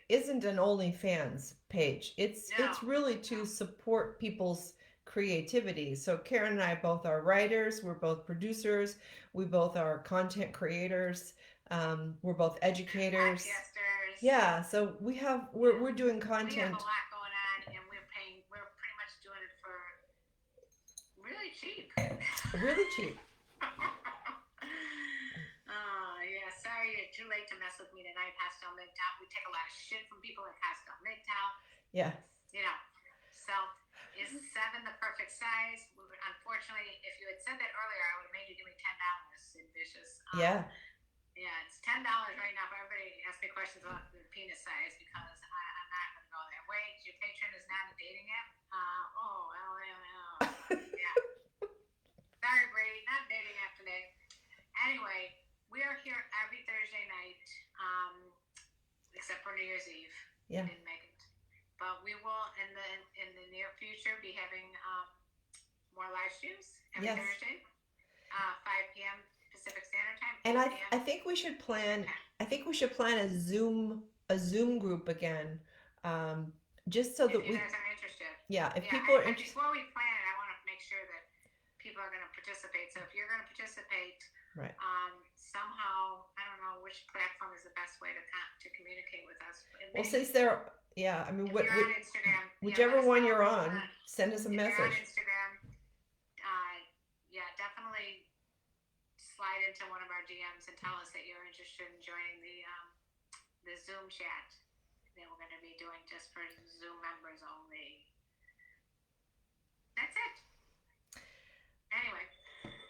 isn't an OnlyFans page. It's really to support people's creativity. So Karen and I both are writers. We're both producers. We both are content creators. We're both educators. Podcasters. Yeah. So we're doing content. We have a lot going on, and we're pretty much doing it for really cheap. Really cheap. Yeah. Sorry too late to mess with me tonight, Pastel MGTOW. We take a lot of shit from people at Pastel MGTOW. Yeah. You know, so is 7 the perfect size? Unfortunately, if you had said that earlier, I would have made you give me $10, Sid Vicious. Yeah. Yeah, it's $10 right now for everybody asks me questions about the penis size because I'm not going to go there. Wait, your patron is not a dating app? Yeah. Sorry, Brady, not a dating app today. Anyway, we are here every Thursday night, except for New Year's Eve. Yeah. We didn't make it, but we will in the near future be having more live streams every Thursday, 5 p.m. Pacific Standard Time. And I think we should plan. I think we should plan a Zoom group again, just so that you guys are interested. Yeah, if people are interested. Before we plan it, I want to make sure that people are going to participate. So if you're going to participate, right? Somehow, I don't know which platform is the best way to communicate with us. Well, since they're I mean, you're on Instagram, whichever one you're on, send us a message. You're on Instagram, definitely slide into one of our DMs and tell us that you're interested in joining the Zoom chat that we're going to be doing just for Zoom members only. That's it. Anyway.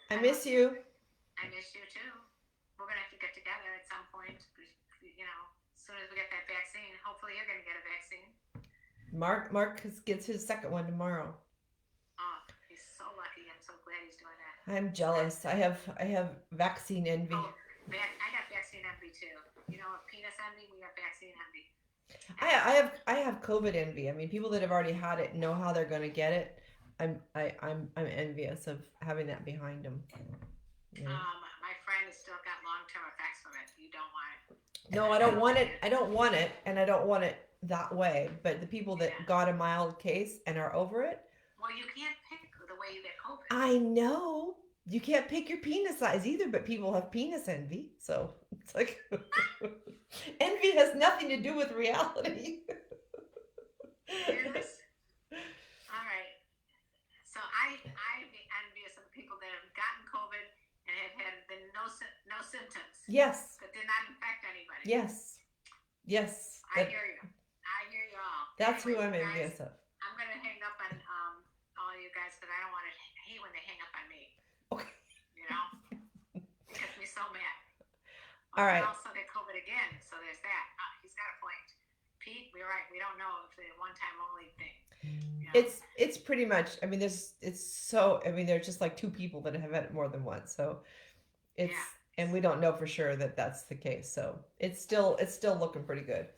I miss you. I miss you too. We're going to have to get together at some point, you know, as soon as we get that vaccine. Hopefully you're going to get a vaccine. Mark gets his second one tomorrow. Oh, he's so lucky. I'm so glad he's doing that. I'm jealous. I have vaccine envy. Oh, I got vaccine envy too. You know, penis envy, we have vaccine envy. I have COVID envy. I mean, people that have already had it know how they're going to get it. I'm envious of having that behind them. Yeah. My friend has still got long-term effects from it. You don't want it. No, I don't want it. I don't want it, and I don't want it that way. But the people that got a mild case and are over it. Well, you can't pick the way you get COVID. I know. You can't pick your penis size either, but people have penis envy. So it's like envy has nothing to do with reality. Yes. All right. So I'm envious of the people that have gotten COVID and have had no symptoms. Yes. That did not infect anybody. Yes. Yes. I hear you. I hear you all. That's who I'm envious of. I'm going to hang up on all you guys because I don't want to hate when they hang up on me. Okay. You know? It gets me so mad. All right. I also get COVID again, so there's that. He's got a point. Pete, we're right. We don't know if it's a one-time only thing. You know? It's pretty much. I mean, there's just like two people that have had it more than once. So it's and we don't know for sure that that's the case. So it's still looking pretty good.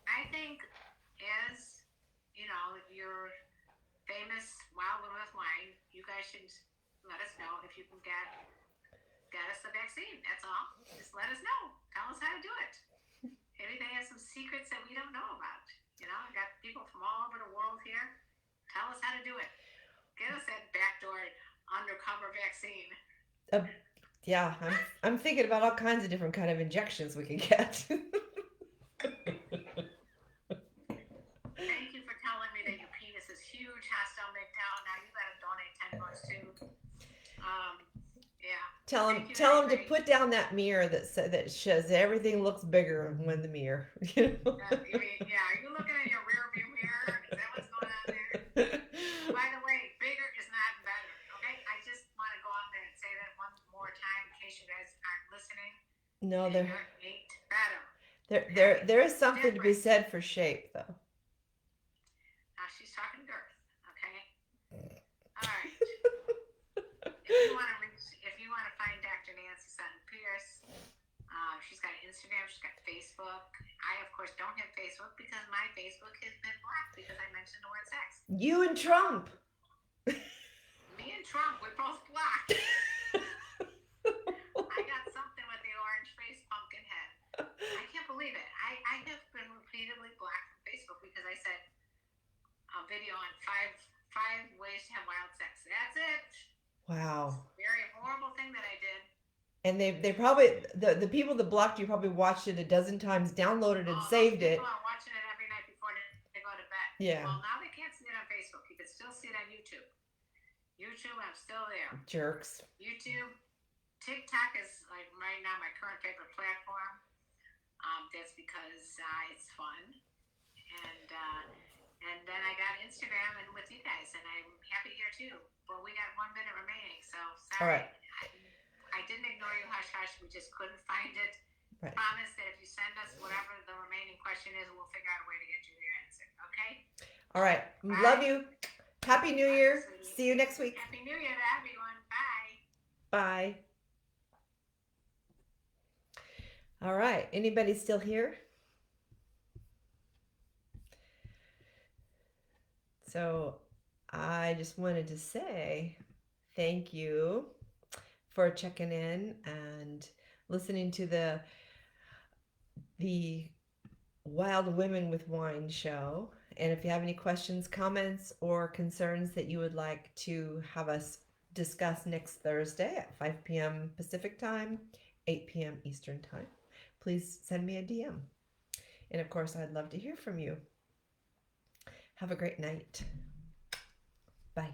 I think as you know, you're famous Wild Women with Wine. You guys should let us know if you can get us the vaccine. That's all. Just let us know. Tell us how to do it. Maybe they have some secrets that we don't know about. You know, we got people from all over the world here. Tell us how to do it. Get us that backdoor undercover vaccine. Yeah, I'm thinking about all kinds of different kind of injections we can get. Thank you for telling me that your penis is huge, Hostile MGTOW. Now you gotta donate $10 too. Yeah. Tell him to put down that mirror that says everything looks bigger when the mirror. You know? Are you looking at your rear view mirror? Is that what's going on there? By the way, bigger is not better. Okay, I just want to go out there and say that one more time in case you guys aren't listening. No, bigger ain't better. There is something to be said for shape, though. Now she's talking girth. Okay. All right. If you want to find Dr. Nancy Sutton Pierce, she's got Instagram, she's got Facebook. I, of course, don't have Facebook because my Facebook has been blocked because I mentioned the word sex. You and Trump. Me and Trump, we're both blocked. I got something with the orange face pumpkin head. I can't believe it. I have been repeatedly blocked from Facebook because I said a video on five ways to have wild sex. That's it. Wow. Very horrible thing that I did. And they probably the people that blocked you probably watched it a dozen times, downloaded and saved it. People are watching it every night before they go to bed. Yeah. Well, now they can't see it on Facebook. You can still see it on YouTube. I'm still there. Jerks. YouTube. TikTok is like right now my current favorite platform. that's because it's fun. And then I got Instagram and with you guys, and I'm happy here too. But we got 1 minute remaining, so sorry. All right. I didn't ignore you, hush hush. We just couldn't find it. Right. Promise that if you send us whatever the remaining question is, we'll figure out a way to get you your answer. Okay? All right. Bye. Love you. Happy New Year. Sweetie. See you next week. Happy New Year to everyone. Bye. Bye. All right. Anybody still here? So I just wanted to say thank you for checking in and listening to the Wild Women with Wine show. And if you have any questions, comments, or concerns that you would like to have us discuss next Thursday at 5 p.m. Pacific time, 8 p.m. Eastern time, please send me a DM. And of course, I'd love to hear from you. Have a great night. Bye.